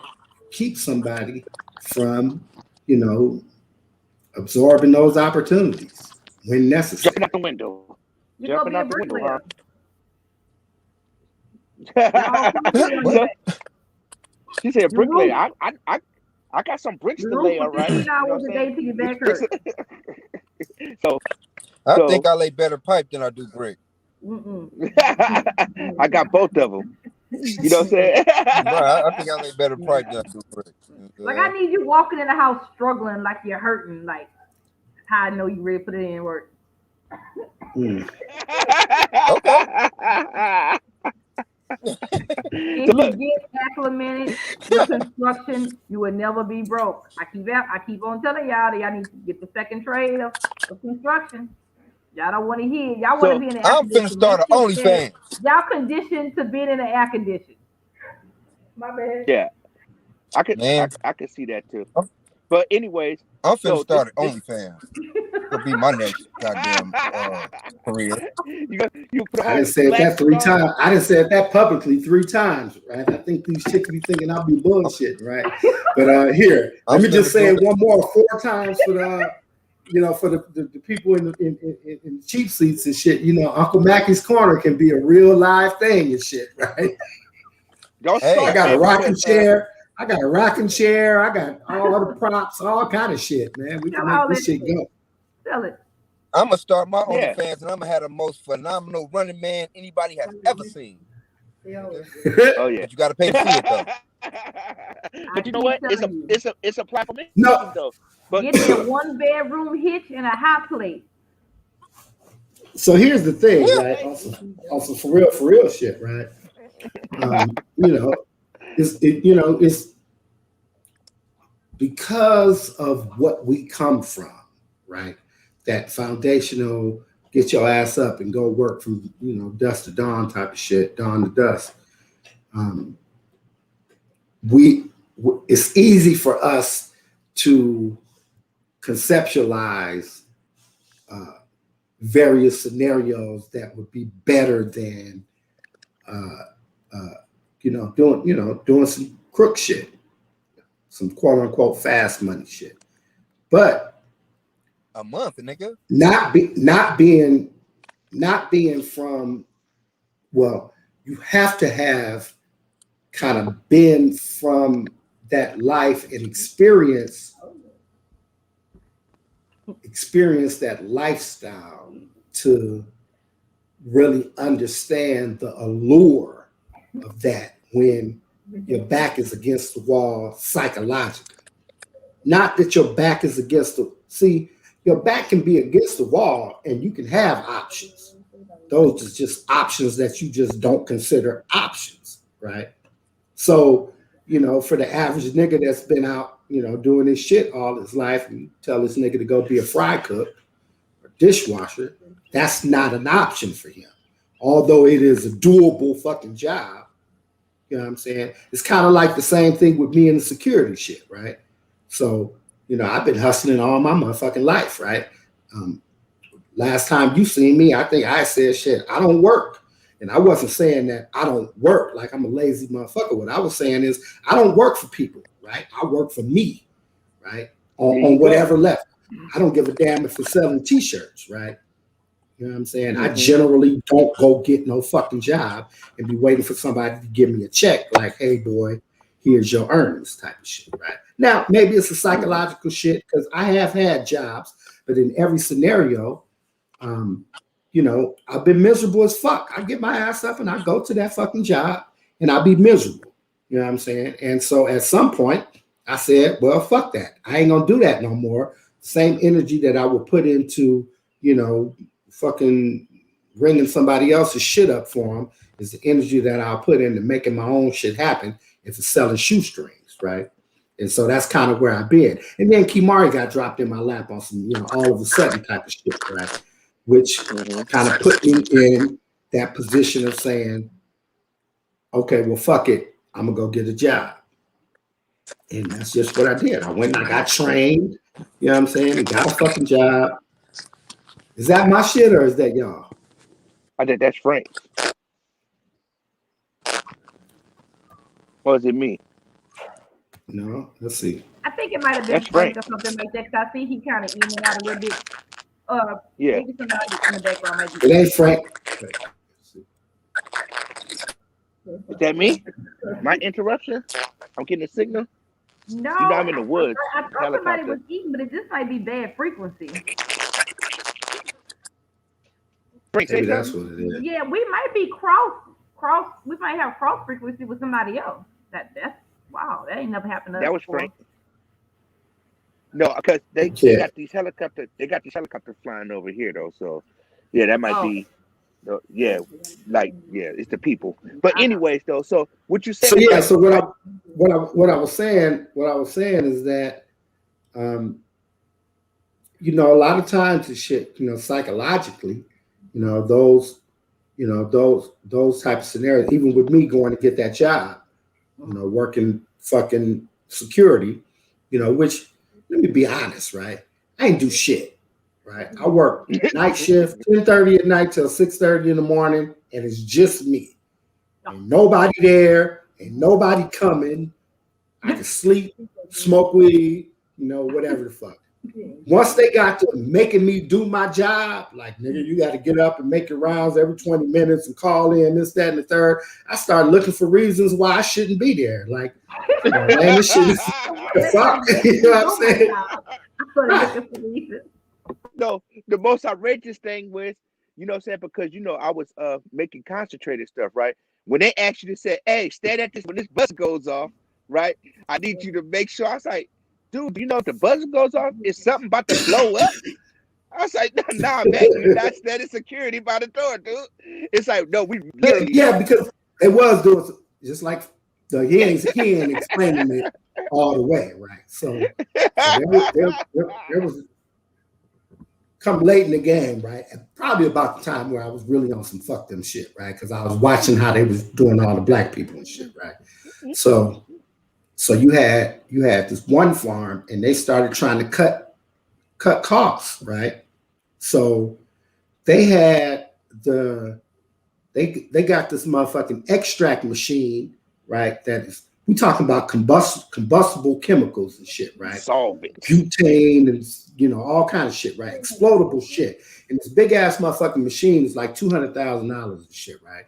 keeps somebody from, absorbing those opportunities when necessary? Jumping out the window. Jumping out the window, huh? She said bricklayer. I got some bricks to lay, all right. So I think I lay better pipe than I do brick. I got both of them. You know what I'm saying? Right, I think I lay better pipe than I do brick. Like, I need you walking in the house struggling like you're hurting, like how I know you ready to put it in work. Okay. If you get acclimated with construction, you will never be broke. I keep on telling y'all that y'all need to get the second trade of construction. Y'all don't want to hear. Y'all want to be in the air I'm finna start an OnlyFans. Y'all conditioned to being in the air condition. My bad. Yeah, I could see that too. But anyways, I'm finna start an OnlyFans. It'll be my next goddamn career. I done said that 3 times. I done said that publicly 3 times, right? I think these chicks be thinking I'll be bullshitting, right? But here, let me just say it one more 4 times for the, for the people in cheap seats and shit. Uncle Mackey's Corner can be a real live thing and shit, right? I got a rocking chair. I got all the props, all kind of shit, man. We can make this shit go. Sell it. I'm gonna start my OnlyFans, and I'm gonna have the most phenomenal running man anybody has ever seen. Oh yeah, but you gotta pay to see it though. But you know keep what? telling you. It's a platform No. though. But Get me a 1-bedroom hitch and a hot plate. So here's the thing, right? On some for real shit, right? You know, it's because of what we come from, right? That foundational get your ass up and go work from dusk to dawn type of shit, dawn to dusk. It's easy for us to conceptualize various scenarios that would be better than doing some crook shit, some quote unquote fast money shit. But A month, nigga. not being from, well, you have to have kind of been from that life and experience that lifestyle to really understand the allure of that when your back is against the wall psychologically. Not that your back is against your back can be against the wall and you can have options. Those are just options that you just don't consider options, right? So, for the average nigga that's been out, doing this shit all his life, and you tell this nigga to go be a fry cook or dishwasher, that's not an option for him. Although it is a doable fucking job, you know what I'm saying? It's kind of like the same thing with me and the security shit, right? So, I've been hustling all my motherfucking life, right? Last time you seen me, I think I said shit, I don't work. And I wasn't saying that I don't work like I'm a lazy motherfucker. What I was saying is I don't work for people, right? I work for me, right? On whatever level. I don't give a damn if it's selling t-shirts, right? You know what I'm saying? I generally don't go get no fucking job and be waiting for somebody to give me a check like, hey, boy, here's your earnings type of shit, right? Now, maybe it's a psychological shit because I have had jobs, but in every scenario, I've been miserable as fuck. I get my ass up and I go to that fucking job and I'll be miserable. You know what I'm saying? And so at some point I said, well, fuck that. I ain't gonna do that no more. Same energy that I would put into, fucking ringing somebody else's shit up for them is the energy that I'll put into making my own shit happen if it's selling shoestrings, right? And so that's kind of where I've been. And then Kimari got dropped in my lap on some, all of a sudden type of shit, right? Which kind of put me in that position of saying, okay, well, fuck it. I'm going to go get a job. And that's just what I did. I went and I got trained, you know what I'm saying? And got a fucking job. Is that my shit or is that y'all? I think that's Frank. Or is it me? No, let's see. I think it might have been Frank or something like that. Cause I think he kind of in and out a little bit. Yeah. Maybe somebody in the background might be. It ain't Frank. Is that me? My interruption? I'm getting a signal? No. I'm in the woods. I thought somebody was eating, but it just might be bad frequency. Frank, maybe that's what it is. Yeah, we might be cross. We might have cross frequency with somebody else. That's wow. That ain't never happened to us. That was before. Frank. No, because they got these helicopters. They got these helicopters flying over here though. So yeah, that might be. It's the people. But anyways, though, so what you said. So yeah, so what I was saying is that, a lot of times the shit, psychologically, those type of scenarios. Even with me going to get that job, working fucking security, which let me be honest, right? I ain't do shit. Right, I work night shift, 10:30 at night till 6:30 in the morning, and it's just me. Ain't nobody there, ain't nobody coming. I can sleep, smoke weed, whatever the fuck. Once they got to making me do my job, like, nigga, you got to get up and make your rounds every 20 minutes and call in this, that, and the third. I started looking for reasons why I shouldn't be there. Like, man, this shit is the fuck. You know what I'm saying? No, the most outrageous thing was, because I was making concentrated stuff, right? When they actually said, hey, stand at this when this bus goes off, right? I need you to make sure. I was like, dude, you know if the buzzer goes off, is something about to blow up? I was like, nah, man, you're not standing security by the door, dude. It's like, no, we literally Yeah, because it was doing just like he ain't explaining it all the way, right? So there was come late in the game, right? And probably about the time where I was really on some fuck them shit, right? Because I was watching how they was doing all the black people and shit, right? So you had this one farm and they started trying to cut costs, right? So they had they got this motherfucking extract machine, right? That is, we talking about combustible chemicals and shit, right? Solvents. Butane and all kind of shit, right? Explodable shit. And this big ass motherfucking machine is like $200,000 and shit, right?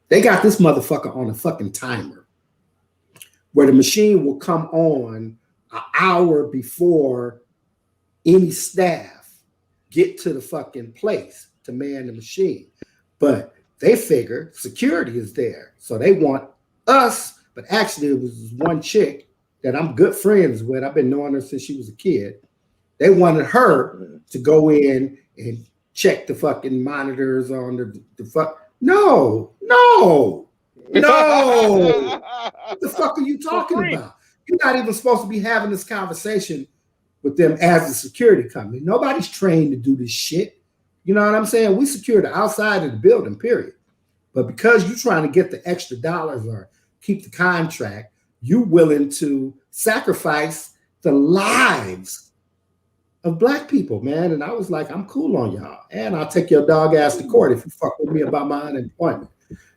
They got this motherfucker on a fucking timer where the machine will come on an hour before any staff get to the fucking place to man the machine. But they figure security is there. So they want us, but actually it was this one chick that I'm good friends with. I've been knowing her since she was a kid. They wanted her to go in and check the fucking monitors on the fuck. No. What the fuck are you talking about? You're not even supposed to be having this conversation with them as a security company. Nobody's trained to do this shit. You know what I'm saying? We secure the outside of the building, period. But because you're trying to get the extra dollars or keep the contract, you're willing to sacrifice the lives of black people, man. And I was like, I'm cool on y'all. And I'll take your dog ass to court if you fuck with me about my unemployment.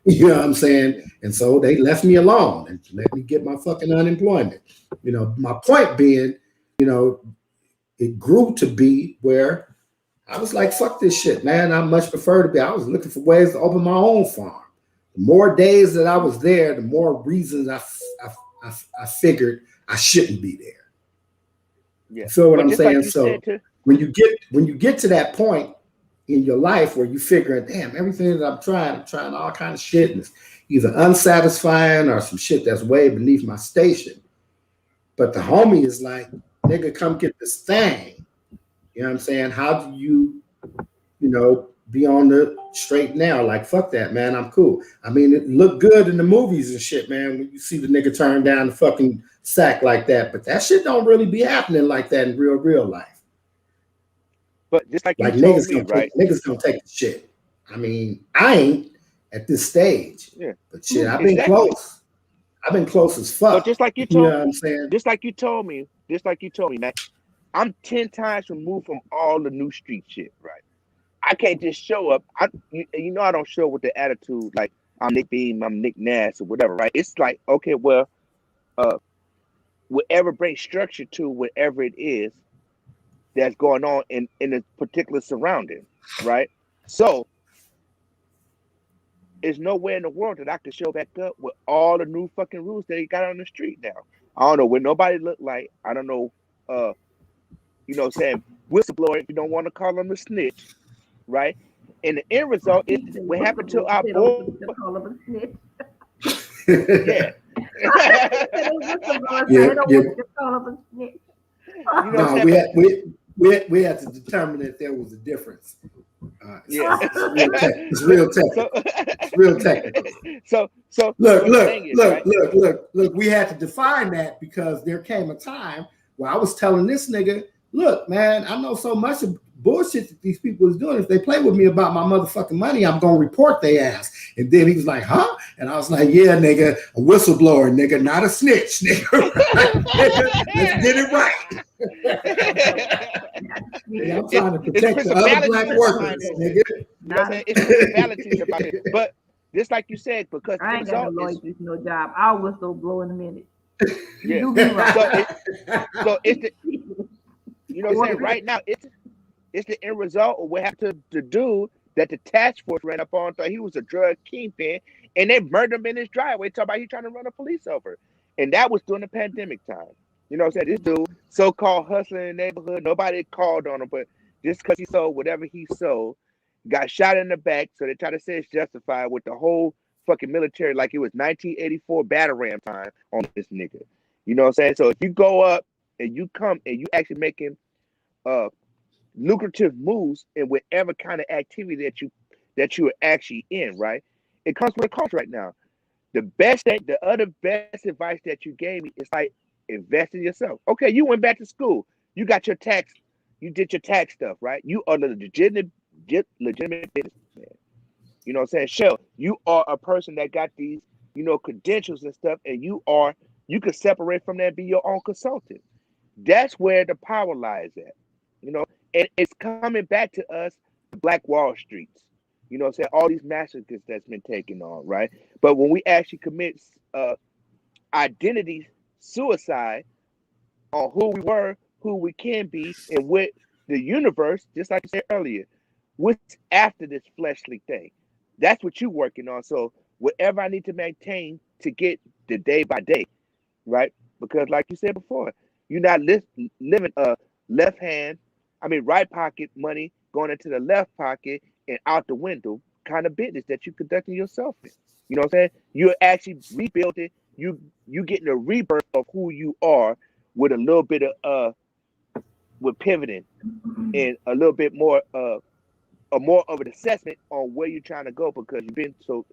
You know what I'm saying? And so they left me alone and let me get my fucking unemployment. My point being, it grew to be where I was like, fuck this shit, man. I much prefer to be. I was looking for ways to open my own farm. The more days that I was there, the more reasons I figured I shouldn't be there. Yeah. You feel what I'm saying? Like so when you get to that point in your life where you figure, damn, everything that I'm trying all kind of shit, and it's either unsatisfying or some shit that's way beneath my station. But the homie is like, nigga, come get this thing. You know what I'm saying? How do you be on the straight now? Like, fuck that, man. I'm cool. I mean, it looked good in the movies and shit, man, when you see the nigga turn down the fucking sack like that. But that shit don't really be happening like that in real life. But just like you told niggas me, right? Niggas don't take the shit. I mean, I ain't at this stage. Yeah. But shit, I've been close. I've been close as fuck. But just like you told me, what I'm saying? Just like you told me, man, I'm 10 times removed from all the new street shit, right? I can't just show up. I don't show up with the attitude like I'm Nick Beam, I'm Nick Nass or whatever, right? It's like, okay, well, whatever brings structure to whatever it is that's going on in a particular surrounding, right? So there's nowhere in the world that I can show back up with all the new fucking rules that he got on the street now. I don't know what nobody look like. I don't know, saying whistleblower, if you don't want to call him a snitch, right? And the end result is what happened to our boy. Yeah. We had to determine if there was a difference. It's real technical. It's real technical. So look. We had to define that because there came a time where I was telling this nigga, look, man, I know so much of bullshit that these people is doing. If they play with me about my motherfucking money, I'm gonna report their ass. And then he was like, huh? And I was like, yeah, nigga, a whistleblower, nigga, not a snitch, nigga. Let's get it right. Yeah, I'm trying to protect the other black workers, nigga. It's principalities about it. But just like you said, because I ain't got no lawyers, no job. I'll whistle blow in a minute. Yeah. So it's the, what I'm saying, right now, it's the end result of what happened to the dude that the task force ran up on, thought he was a drug kingpin, and they murdered him in his driveway, talking about he trying to run a police over. And that was during the pandemic time. You know what I'm saying? This dude, so-called hustler in the neighborhood, nobody called on him, but just because he sold whatever he sold, got shot in the back, so they try to say it's justified with the whole fucking military like it was 1984 battle ram time on this nigga. You know what I'm saying? So if you go up and you come and you actually making lucrative moves in whatever kind of activity that you are actually in, right? It comes with a cost right now. The other best advice that you gave me is like invest in yourself. Okay, you went back to school. You got your tax. You did your tax stuff, right? You are the legitimate businessman. You know what I'm saying? Shell, you are a person that got these, credentials and stuff, and you could separate from that and be your own consultant. That's where the power lies at. And it's coming back to us, Black Wall Streets. You know what I'm saying? All these massacres that's been taken on, right? But when we actually commit identity suicide on who we were, who we can be, and what the universe, just like I said earlier, what's after this fleshly thing. That's what you're working on. So whatever I need to maintain to get the day by day, right? Because like you said before, you're not living right pocket money going into the left pocket and out the window kind of business that you're conducting yourself in. You know what I'm saying? You're actually rebuilding. You getting a rebirth of who you are with a little bit of with pivoting and a little bit more more of an assessment on where you're trying to go, because you've been so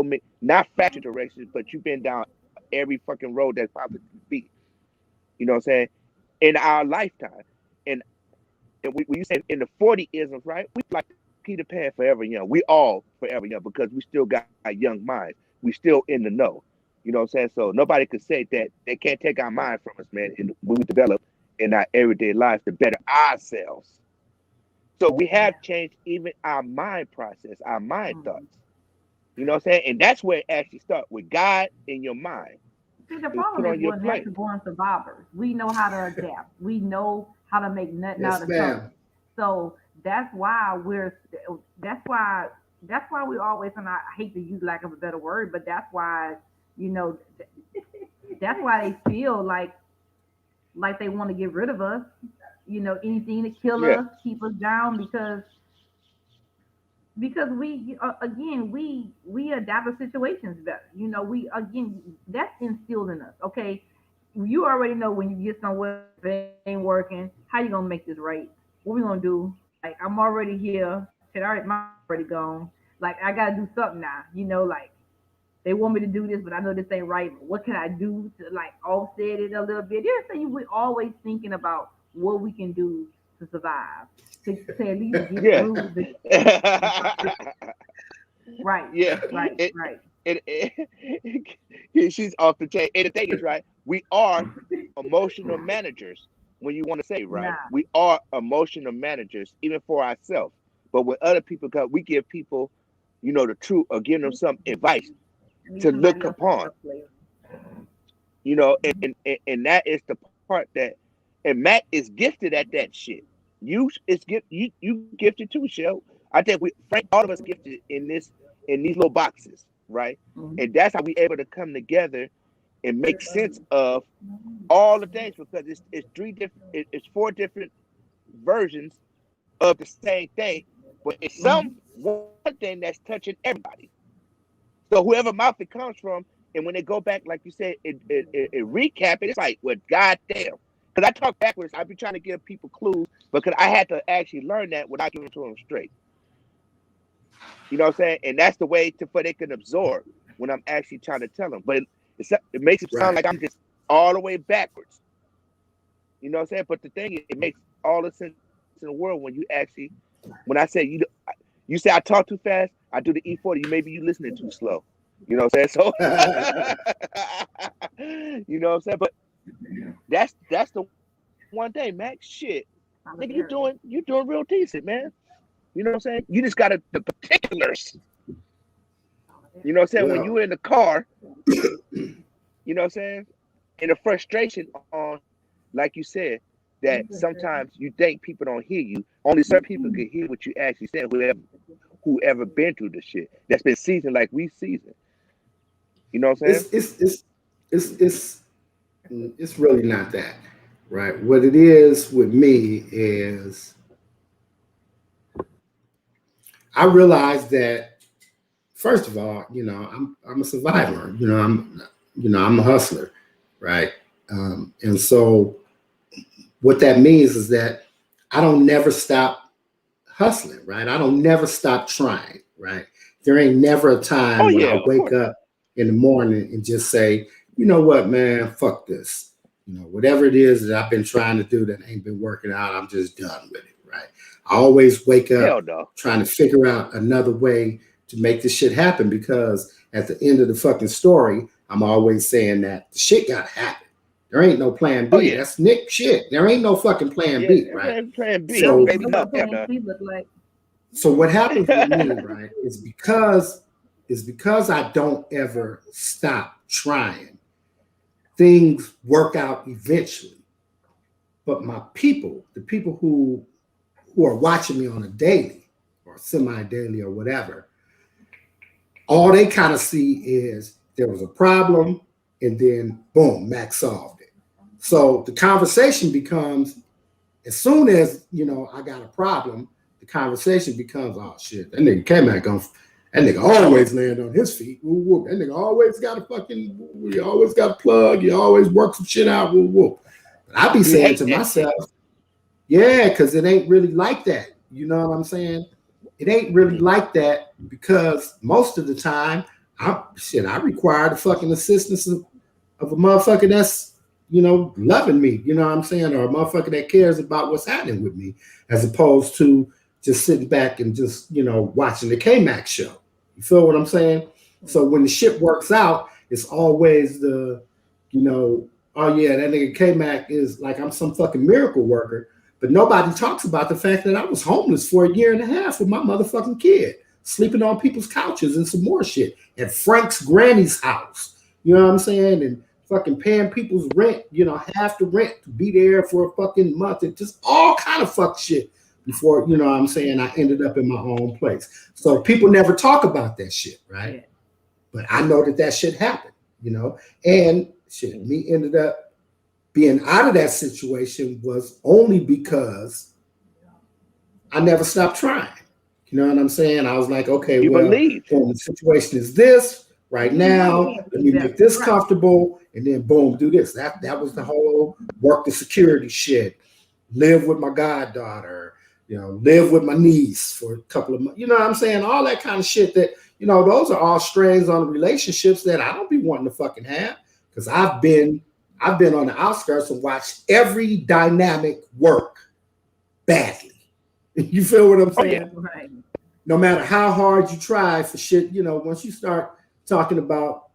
many, not fractured directions, but you've been down every fucking road that probably could be. You know what I'm saying? In our lifetime. And when you say in the 40 isms, right? We like Peter Pan forever young. We all forever young because we still got a young mind. We still in the know. You know what I'm saying? So nobody could say that they can't take our mind from us, man. And when we develop in our everyday life to better ourselves. So we have changed even our mind process, our mind thoughts. You know what I'm saying? And that's where it actually starts, with God in your mind. See, the problem is we're natural-born survivors. We know how to adapt. We know how to make nothing out of something. So that's why we always, and I hate to use lack of a better word, but that's why, that's why they feel like they want to get rid of us. Anything to kill us, keep us down, because we again we adapt to situations better. That's instilled in us. Okay, you already know when you get somewhere, if it ain't working, how you gonna make this right? What we gonna do? Like, I'm already here. Shit, my already gone. Like, I gotta do something now. Like, they want me to do this, but I know this ain't right. What can I do to like offset it a little bit? We're always thinking about what we can do to survive, to at least get through the right. Yeah. Right. She's off the chain. And the thing is, right, we are emotional managers. When you want to say, right, we are emotional managers, even for ourselves. But when other people come, we give people, the truth, or give them some advice to look upon. And that is the part that, and Matt is gifted at that shit. You gifted too, Shell. I think all of us gifted in these little boxes, right? Mm-hmm. And that's how we able to come together and make sense of all the things, because it's 4 different versions of the same thing, but it's one thing that's touching everybody. So whoever mouth it comes from, and when they go back, like you said, it recap it. It's like, well, goddamn. Because I talk backwards, I be trying to give people clues, because I had to actually learn that without giving it to them straight. You know what I'm saying? And that's the way for they can absorb when I'm actually trying to tell them. But it makes it sound like I'm just all the way backwards. You know what I'm saying? But the thing is, it makes all the sense in the world when I say you say I talk too fast, I do the E40. Maybe you listening too slow. You know what I'm saying? So, you know what I'm saying? But that's the one thing, Max. Shit, nigga, you doing real decent, man. You know what I'm saying? You just got the particulars. You know what I'm saying? When you in the car, you know what I'm saying? And the frustration on, like you said, that sometimes you think people don't hear you. Only certain people can hear what you actually said. Whoever been through the shit that's been seasoned like we seasoned. You know what I'm saying? It's really not that, right? What it is with me is I realized that, first of all, I'm a survivor. I'm a hustler, right? And so what that means is that I don't never stop hustling, right? I don't never stop trying, right? There ain't never a time when I of wake course. up in the morning and just say, you know what, man, fuck this. You know, whatever it is that I've been trying to do that ain't been working out, I'm just done with it, right? I always wake Hell up no. trying to figure out another way to make this shit happen, because at the end of the fucking story, I'm always saying that the shit gotta happen. There ain't no plan B. Oh yeah. That's Nick shit. There ain't no fucking plan Yeah, B, right? plan B, So, baby. Know No, what hell plan no. C look like? so what happens with me, right, is because I don't ever stop trying. Things work out eventually. But my people, the people who are watching me on a daily or semi-daily or whatever, all they kind of see is there was a problem and then boom, Max solved it. So the conversation becomes, as soon as I got a problem, the conversation becomes, oh shit, that nigga K-Mac that nigga always land on his feet. Woo, woo. That nigga always got a fucking, you always got a plug, you always work some shit out. Woo, woo. But I be You saying hate to that myself, yeah, because it ain't really like that. You know what I'm saying? It ain't really like that, because most of the time, I require the fucking assistance of a motherfucker that's, loving me, you know what I'm saying? Or a motherfucker that cares about what's happening with me, as opposed to just sitting back and just, watching the K-Max show. You feel what I'm saying? So when the shit works out, it's always oh yeah, that nigga K-Mac is like, I'm some fucking miracle worker. But nobody talks about the fact that I was homeless for a year and a half with my motherfucking kid, sleeping on people's couches and some more shit at Frank's granny's house. You know what I'm saying? And fucking paying people's rent, half the rent to be there for a fucking month, and just all kind of fuck shit before, what I'm saying, I ended up in my own place. So people never talk about that shit, right? Yeah. But I know that shit happened, and shit, me ended up being out of that situation was only because I never stopped trying. You know what I'm saying? I was like, okay, You well, believe. the situation is this right now. Let me make this Right. comfortable, and then boom, do this. That was the whole work the security shit. Live with my goddaughter, live with my niece for a couple of months. You know what I'm saying? All that kind of shit that, those are all strains on relationships that I don't be wanting to fucking have, because I've been on the outskirts and watched every dynamic work badly. You feel what I'm saying? Oh, yeah. Right. No matter how hard you try for shit, once you start talking about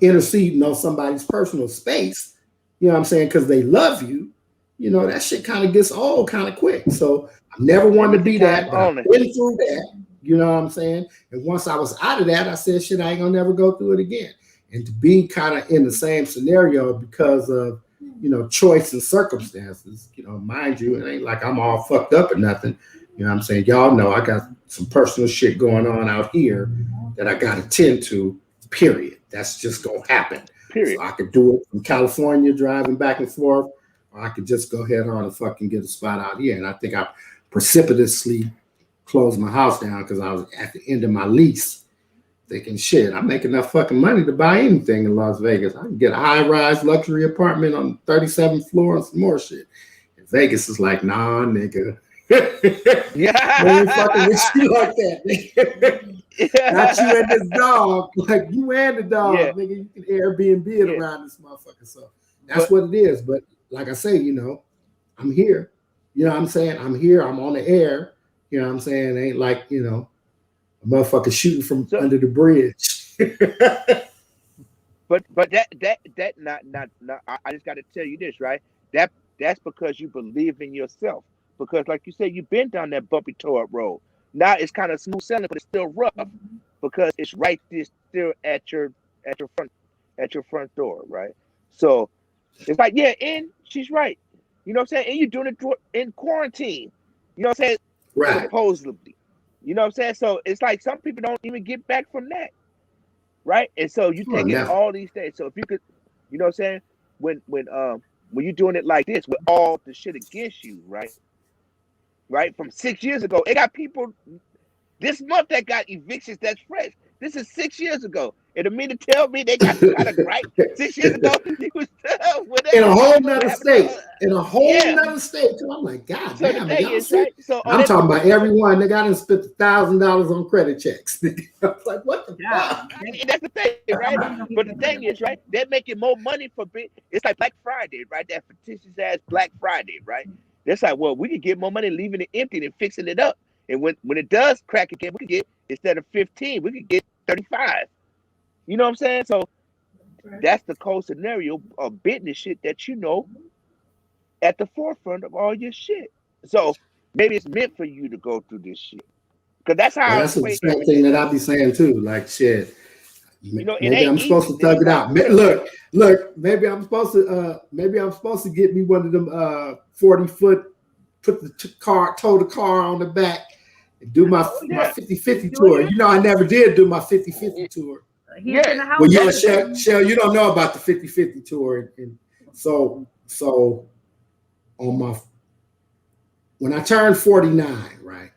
interceding on somebody's personal space, you know what I'm saying, because they love you, that shit kind of gets old kind of quick. So I never wanted to be that, but I've been through that, you know what I'm saying? And once I was out of that, I said, shit, I ain't gonna never go through it again. And to be kind of in the same scenario because of, choice and circumstances, mind you, it ain't like I'm all fucked up or nothing. You know what I'm saying? Y'all know I got some personal shit going on out here that I got to tend to, period. That's just going to happen. Period. So I could do it from California driving back and forth, or I could just go ahead on and fucking get a spot out here. And I think I precipitously closed my house down because I was at the end of my lease. Thinking, shit, I make enough fucking money to buy anything in Las Vegas. I can get a high-rise luxury apartment on the 37th floor and some more shit. And Vegas is like, nah, nigga. Yeah. We ain't fucking with you like that, nigga. Not you and this dog. Like, you and the dog, nigga. You can Airbnb it around this motherfucker. So that's what it is. But like I say, I'm here. You know what I'm saying? I'm here. I'm on the air. You know what I'm saying? It ain't like, a motherfucker shooting from under the bridge. but that not I just got to tell you this, right? That's because you believe in yourself. Because like you said, you've been down that bumpy toe up road. Now it's kind of smooth sailing, but it's still rough because it's right there still at your front door, right? So it's like, yeah, and she's right. You know what I'm saying? And you're doing it in quarantine. You know what I'm saying? Right. Supposedly. You know what I'm saying? So it's like some people don't even get back from that. Right? And so you take it all these days. So if you could, you know what I'm saying? When you're doing it like this with all the shit against you, right? Right? From 6 years ago, it got people this month that got evictions that's fresh. This is 6 years ago. And the mean to tell me they got some kind of gripe 6 years ago. He was in a whole nother state. In a whole Yeah. nother state. So I'm like, God So the damn, thing y'all is, sick? right? So I'm talking about everyone. They got to spend $1,000 on credit checks. I was like, what the fuck? And that's the thing, right? But the thing is, right? They're making more money for big. It's like Black Friday, right? That fictitious ass Black Friday, right? That's like, well, we could get more money leaving it empty than fixing it up. And when it does crack again, we could get, instead of 15, we could get 35. You know what I'm saying? So that's the cold scenario of business shit that you know at the forefront of all your shit. So maybe it's meant for you to go through this shit. Because that's how That's the same thing that I be saying too. Like shit. You know, maybe I'm supposed to thug it out. Look, maybe I'm supposed to get me one of them 40-foot, put the tow the car on the back and do my 50-50 tour. You know, I never did do my 50-50 tour. Well, yeah, Shell, you don't know about the 50-50 tour. And so on when I turned 49, right?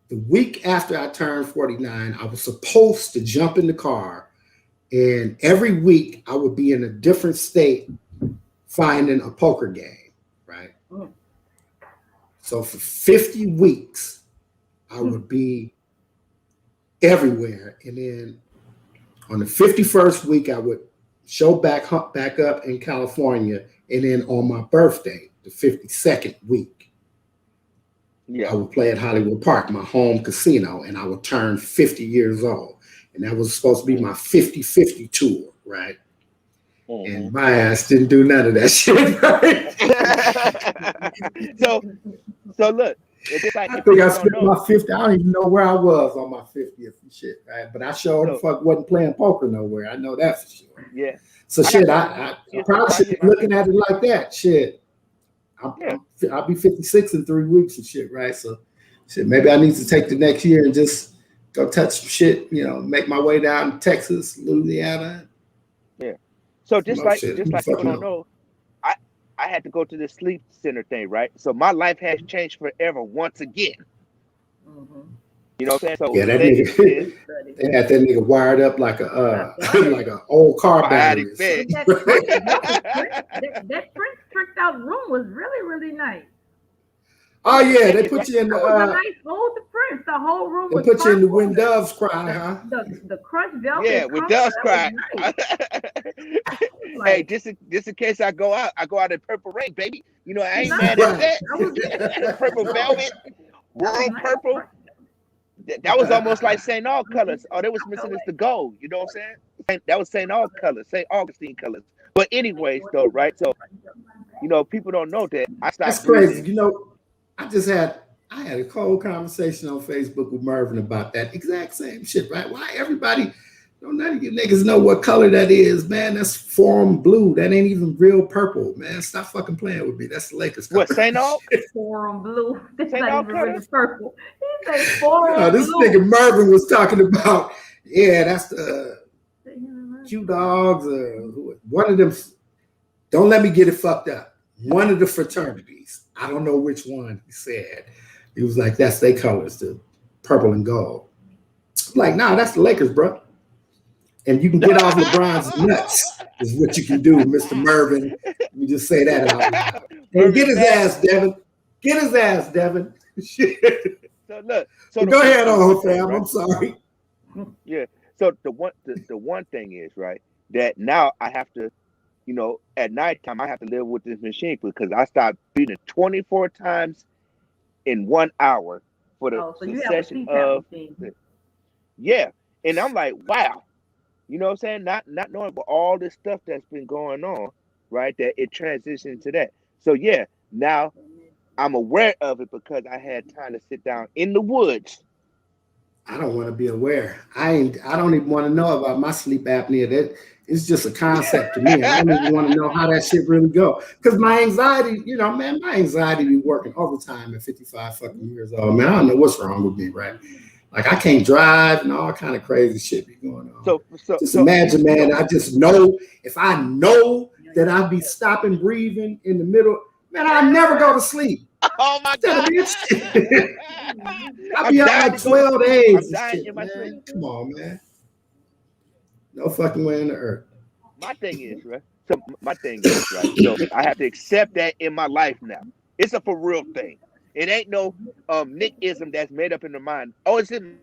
The week after I turned 49, I was supposed to jump in the car, and every week I would be in a different state finding a poker game, right? So for 50 weeks, I would be everywhere. And then on the 51st week, I would show back up in California. And then on my birthday, the 52nd week, I would play at Hollywood Park, my home casino, and I would turn 50 years old. And that was supposed to be my 50-50 tour, right? And my ass didn't do none of that shit, right? So look, it's like, I think I spent my 50. I don't even know where I was on my 50th and shit, right? But I sure the fuck wasn't playing poker nowhere. I know that for sure. Yeah. So shit, I probably should be looking at it like that. Shit. I'll be 56 in 3 weeks and shit, right? So shit, maybe I need to take the next year and just go touch some shit, you know, make my way down to Texas, Louisiana. Yeah. So just like people don't know, I had to go to the sleep center thing, right? So my life has changed forever once again. You know what I'm saying? So yeah, that nigga, they had that nigga wired up like a like an old car battery. That Prince tricked out room was really, really nice. Oh yeah, they put you in the nice old Prince. The whole room they was put you in the When Doves Cry, huh? The crushed velvet. Yeah, when Doves Cry. Nice. Hey, just in case I go out in Purple Rain, baby. You know, I ain't mad at that. Purple velvet, world purple. That was almost like St. All colors. All they was missing is the gold. You know what I'm saying? That was St. All colors, St. Augustine colors. But anyways, though, right? So, you know, people don't know that I stopped. That's crazy. You know, I had a cold conversation on Facebook with Mervin about that exact same shit, right? Why everybody, none of you niggas know what color that is, man. That's forum blue. That ain't even real purple, man. Stop fucking playing with me. That's the Lakers color. What, St. All? Forum blue. That's St. not All even color? really purple. He said forum This blue. nigga Mervin was talking about, yeah, that's the Q Dogs, one of them. Don't let me get it fucked up. One of the fraternities. I don't know which one. He said he was like, that's their colors, the purple and gold. I'm like, nah, that's the Lakers, bro. And you can get off LeBron's nuts. Is what you can do, Mr. Mervin. You just say that out loud. And get his ass, Devin. Get his ass, Devin. Shit. So look. So go ahead on, fam. Right? I'm sorry. Yeah. So the one thing is, right, that now I have to, you know, at nighttime I have to live with this machine because I stopped beating 24 times in 1 hour for the succession of yeah. And I'm like, wow. You know what I'm saying? Not knowing about all this stuff that's been going on, right? That it transitioned to that. So yeah, now I'm aware of it because I had time to sit down in the woods. I don't want to be aware. I don't even want to know about my sleep apnea. That it's just a concept to me. I don't even want to know how that shit really go. Because my anxiety, you know, man, my anxiety be working overtime at 55 fucking years old. Man, I don't know what's wrong with me, right? Like I can't drive and all kind of crazy shit be going on. So just imagine, man. I just know if I know that I'd be stopping breathing in the middle, man, I never go to sleep. Oh my God! I'll be out like 12 days. Shit, man. Come on, man. No fucking way in the earth. My thing is, right? So my thing is, right? So I have to accept that in my life now. It's a for real thing. It ain't no Nickism that's made up in the mind. Oh, it's in my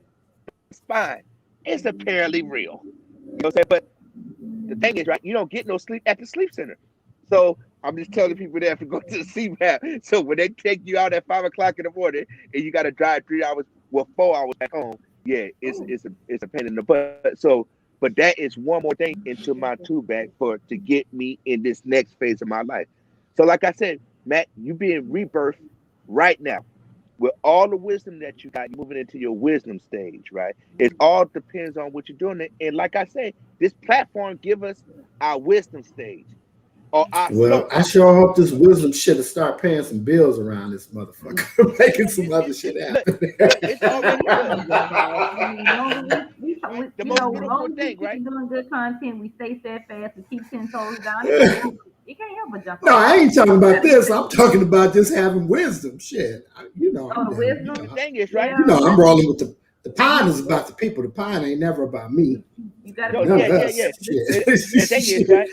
spine. It's apparently real. You know what I'm saying? But the thing is, right? You don't get no sleep at the sleep center. So I'm just telling people they have to go to the CPAP. So when they take you out at 5 o'clock in the morning and you got to drive 3 hours, well, 4 hours back home, yeah, it's a pain in the butt. So, but that is one more thing into my tool bag to get me in this next phase of my life. So, like I said, Matt, you being rebirthed right now with all the wisdom that you got, you're moving into your wisdom stage, right? It all depends on what you're doing. And like I said, this platform give us our wisdom stage. Or well, I sure hope this wisdom shit will start paying some bills around this motherfucker, making some other shit happen. It's already good. The most beautiful thing, right? Keep doing good content. We stay steadfast. We keep 10 toes down. You can't help but jump. No, I ain't talking about this. I'm talking about just having wisdom. Shit, you know. The wisdom. The thing is, right? You know, I'm rolling with the pine is about the people. The pine ain't never about me. You got to. Yeah. The thing is, right?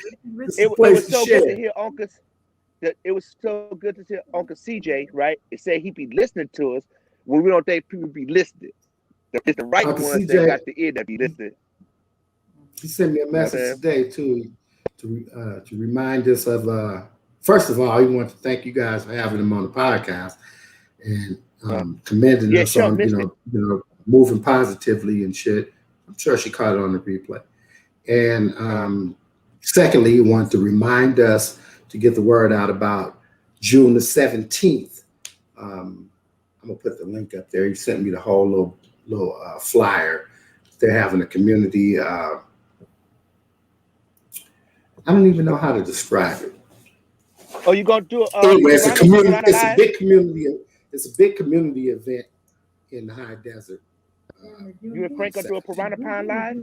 It was so good to hear Uncle. It was so good to hear Uncle CJ, right? It said he'd be listening to us when we don't think people be listening. It's the right Uncle ones CJ, that got the ear that be listening. He sent me a message today too to remind us of. First of all, he wants to thank you guys for having him on the podcast and commending us on you know moving positively and shit. I'm sure she caught it on the replay. And secondly, he wanted to remind us to get the word out about June the 17th. I'm gonna put the link up there. He sent me the whole little flyer. They're having a community. I don't even know how to describe it. Oh, you gonna do it? Anyway, it's a community. It's a big community. It's a big community event in the high desert. You and Frank gonna do a Piranha Pond live?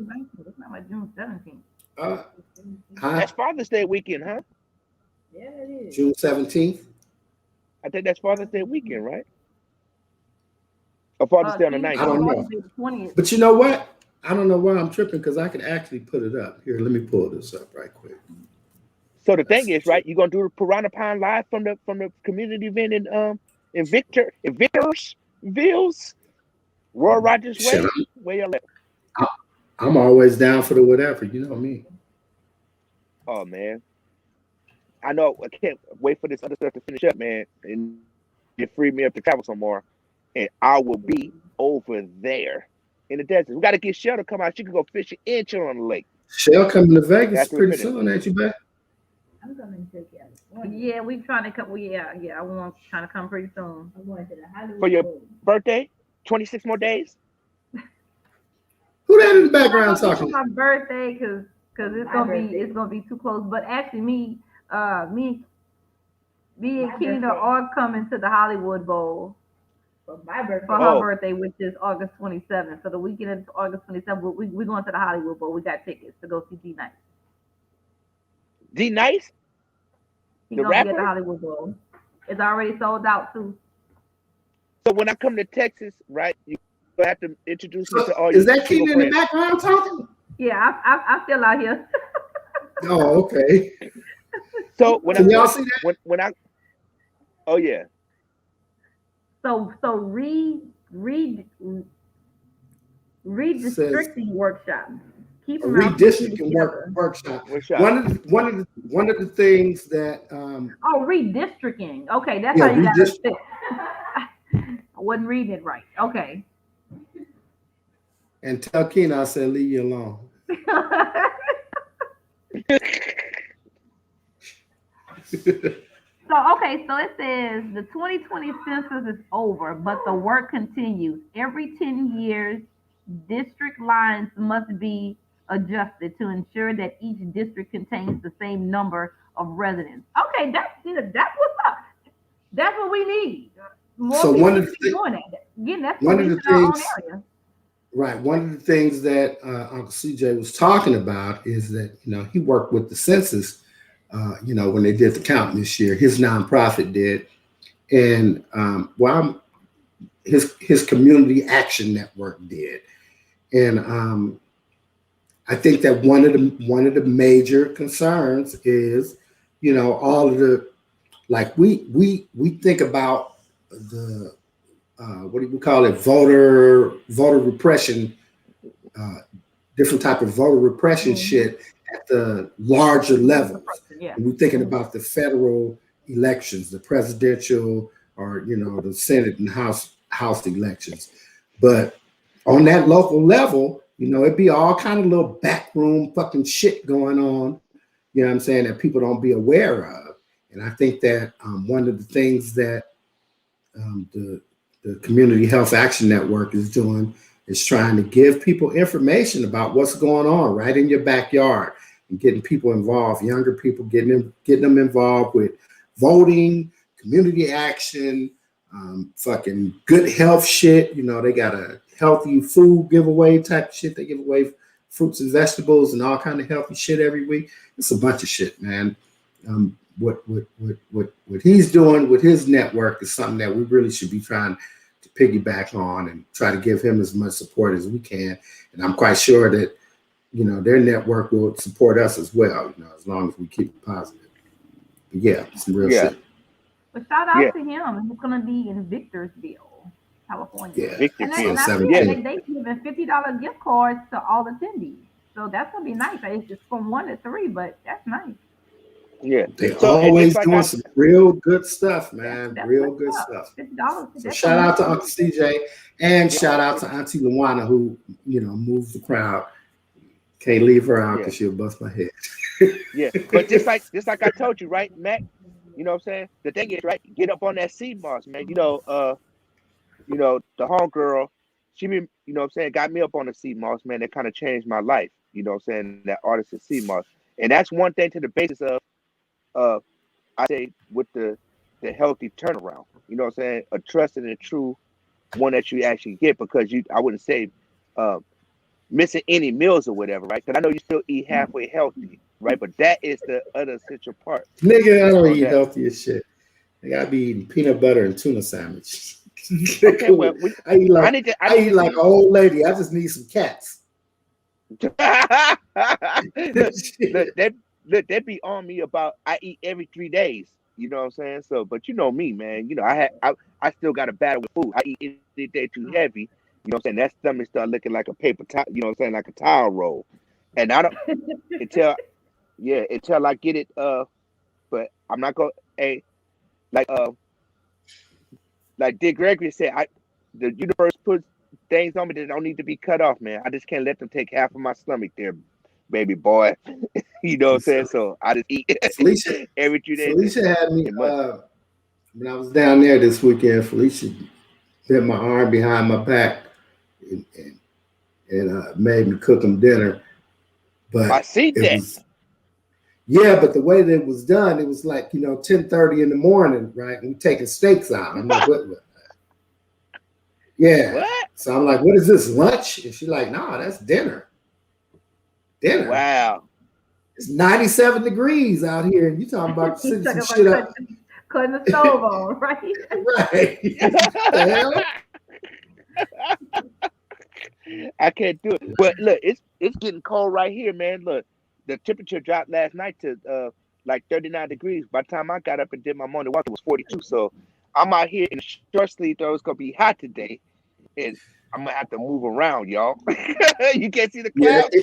It's not like June 17th. That's Father's Day weekend, huh? Yeah, it is. June 17th. I think that's Father's Day weekend, right? Or Father's Day on the 19th. I don't know. But you know what? I don't know why I'm tripping because I can actually put it up. Here, let me pull this up right quick. So the thing is, right? You're gonna do the Piranha Pond live from the community event in Victorsville, Roy Rogers Way. Where y'all at? I'm always down for the whatever. You know me. Oh man, I know. I can't wait for this other stuff to finish up, man, and it freed me up to travel some more, and I will be over there in the desert. We got to get Shell to come out. She can go fishing and chill on the lake. Shell coming to Vegas pretty soon, ain't you, babe? I'm coming to California. Yeah, we trying to come. Well, yeah. I want trying to come pretty soon. I'm going to the Hollywood for your birthday. 26 more days. Who that in the background talking? My birthday, cause it's gonna be too close. But actually, me and Keena are coming to the Hollywood Bowl for my birthday. For her birthday, which is August 27th. So the weekend of August 27th, we're going to the Hollywood Bowl. We got tickets to go see D Nice. D Nice? He's gonna be at the Hollywood Bowl. It's already sold out too. So when I come to Texas, right, you have to introduce me to all your. Is that Keena in the background talking? Yeah, I'm still out here. Oh, okay. So when Can y'all see that? When I, oh yeah. So redistricting workshop. Redistricting workshop. One of the things that redistricting. Okay, that's how you got it. I wasn't reading it right. Okay. And tell Keena I said leave you alone. So it says the 2020 census is over, but the work continues. Every 10 years, district lines must be adjusted to ensure that each district contains the same number of residents. Okay, that's what's up. That's what we need. More so one of the things, right? One of the things that Uncle CJ was talking about is that he worked with the census. When they did the count this year, his nonprofit did, and his community action network did, and I think that one of the major concerns is, all of the, like, we think about the what do we call it, voter repression, different type of voter repression shit at the larger levels. Yeah. And we're thinking about the federal elections, the presidential, or the Senate and House elections. But on that local level, it'd be all kind of little backroom fucking shit going on, you know what I'm saying, that people don't be aware of. And I think that one of the things that the Community Health Action Network is doing is trying to give people information about what's going on right in your backyard and getting people involved, younger people, getting them involved with voting, community action, fucking good health shit. They got a healthy food giveaway type of shit. They give away fruits and vegetables and all kind of healthy shit every week. It's a bunch of shit, man. What he's doing with his network is something that we really should be trying to piggyback on and try to give him as much support as we can. And I'm quite sure that, their network will support us as well, as long as we keep it positive. But yeah, some real shit. But shout out to him. He's going to be in Victorsville, California. Yeah. And I see they giving $50 gift cards to all attendees. So that's going to be nice. It's just from 1 to 3, but that's nice. Yeah, they always doing some real good stuff, man. Real good stuff. So shout out to Uncle CJ and shout out to Auntie Luana, who moves the crowd. Can't leave her out because she'll bust my head. Yeah, but just like I told you, right, Matt? You know what I'm saying? The thing is, right, get up on that sea moss, man. The homegirl, she been, what I'm saying, got me up on the sea moss, man. That kind of changed my life. You know what I'm saying? That artist at sea moss, and that's one thing to the basis of. I say with the healthy turnaround, you know what I'm saying? A trusted and true one that you actually get, because I wouldn't say missing any meals or whatever, right? Because I know you still eat halfway healthy, right? But that is the other essential part. Nigga, I don't eat healthy as shit. I gotta be eating peanut butter and tuna sandwich. Okay, well, I eat like an old lady. I just need some cats. Look, they be on me about I eat every 3 days. You know what I'm saying? So, but you know me, man. I still got a battle with food. I eat anything too heavy. You know what I'm saying? That stomach start looking like a paper towel. You know what I'm saying? Like a towel roll. And I don't until I get it. But I'm not gonna. Like Dick Gregory said, the universe puts things on me that don't need to be cut off, man. I just can't let them take half of my stomach there, baby boy. You know what I'm saying? So I just eat Felicia, every 2 days. Felicia had me when I was down there this weekend. Felicia bent my arm behind my back and made me cook them dinner. But I see that. But the way that it was done, it was like 10:30 in the morning, right? And we taking steaks out. I'm like, what? Yeah. What? So I'm like, what is this, lunch? And she's like, nah, that's dinner. Dinner. Wow. It's 97 degrees out here, and you talking about sitting some shit up. Cutting the stove on, right? Right. The hell? I can't do it. But look, it's getting cold right here, man. Look, the temperature dropped last night to like 39 degrees. By the time I got up and did my morning walk, it was 42. So I'm out here in a short sleeve, though. It's gonna be hot today, and I'm gonna have to move around, y'all. You can't see the clouds. Yeah,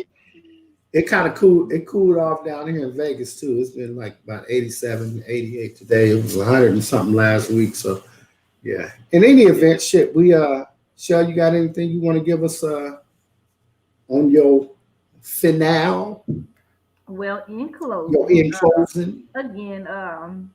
it kind of cooled. It cooled off down here in Vegas too. It's been like about 87, 88 today. It was 100 and something last week. So yeah. In any event, shit. We Shell, you got anything you want to give us on your finale? Well, in closing, again,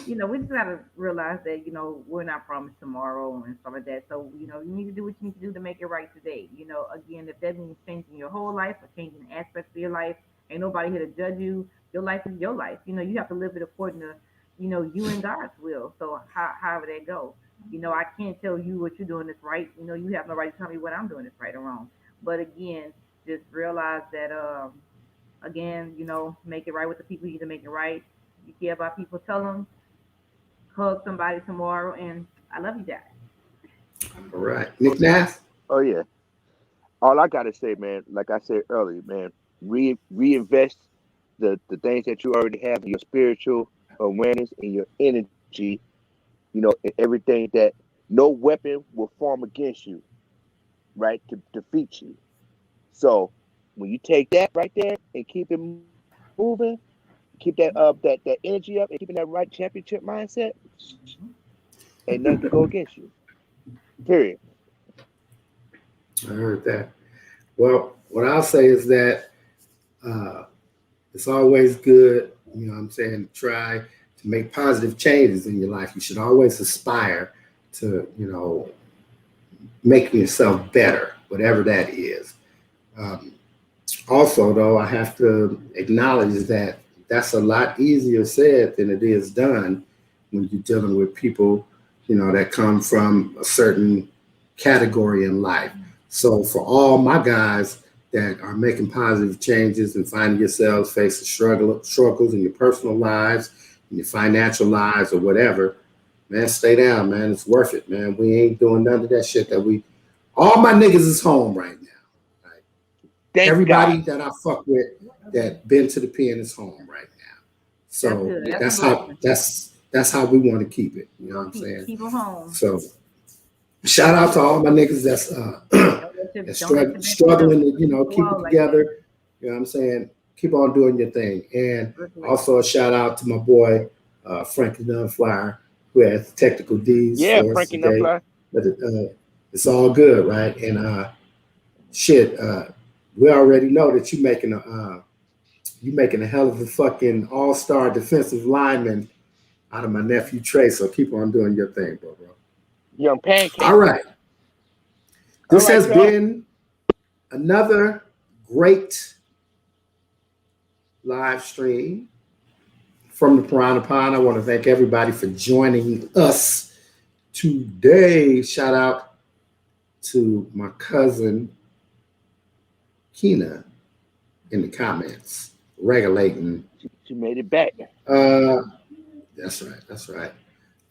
we just gotta realize that we're not promised tomorrow and stuff like that. So you need to do what you need to do to make it right today. Again, if that means changing your whole life or changing aspects of your life, ain't nobody here to judge you. Your life is your life. You have to live it according to you and God's will. So however that go. I can't tell you what you're doing is right. You have no right to tell me what I'm doing is right or wrong. But again, just realize that again, make it right with the people you need to make it right. You care about people, tell them. Hug somebody tomorrow, and I love you, Dad. All right. Nick Nass? Oh, yeah. all I gotta say, man, like I said earlier, man, reinvest the things that you already have in your spiritual awareness and your energy, and everything that no weapon will form against you, right, to defeat you. So when you take that right there and keep it moving, keep that energy up and keeping that right championship mindset, ain't nothing can go against you. Period. I heard that. Well, what I'll say is that it's always good, you know what I'm saying, to try to make positive changes in your life. You should always aspire to, making yourself better, whatever that is. Also, though, I have to acknowledge that that's a lot easier said than it is done when you're dealing with people, that come from a certain category in life. So for all my guys that are making positive changes and finding yourselves facing struggles in your personal lives, in your financial lives or whatever, man, stay down, man. It's worth it, man. We ain't doing none of that shit all my niggas is home right now. Right? Thank Everybody God. that I fuck with that been to the pen is home right now. So that's how we want to keep it. You know what I'm saying? Keep them home. So shout out to all my niggas that's struggling to, keep it together. You know what I'm saying? Keep on doing your thing. And also a shout out to my boy, Frankie Dunflyer, who has technical D's for us Frankie today. Dunflyer. But it's all good, right? And we already know that you making a hell of a fucking all-star defensive lineman out of my nephew Trey. So keep on doing your thing, bro. Young pancake. All right. This has been another great live stream from the Piranha Pond. I want to thank everybody for joining us today. Shout out to my cousin Keena in the comments, regulating. She made it back. That's right.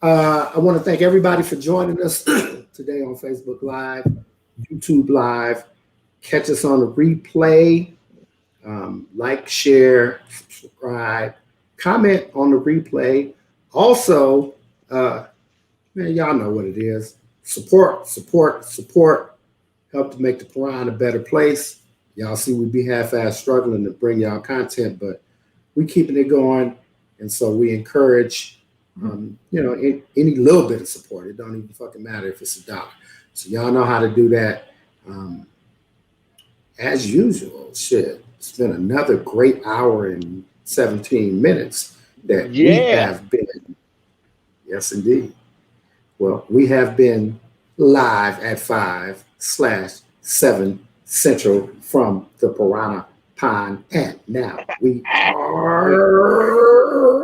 I want to thank everybody for joining us today on Facebook Live, YouTube Live. Catch us on the replay. Like, share, subscribe, comment on the replay. Also, man, y'all know what it is. Support. Help to make the Piranha a better place. Y'all see we be half-ass struggling to bring y'all content, but we keeping it going. And so we encourage, any little bit of support. It don't even fucking matter if it's $1. So y'all know how to do that. As usual, shit, it's been another great hour and 17 minutes that we have been. Yes, indeed. Well, we have been live at 5/7 Central from the Piranha Pond. And now we are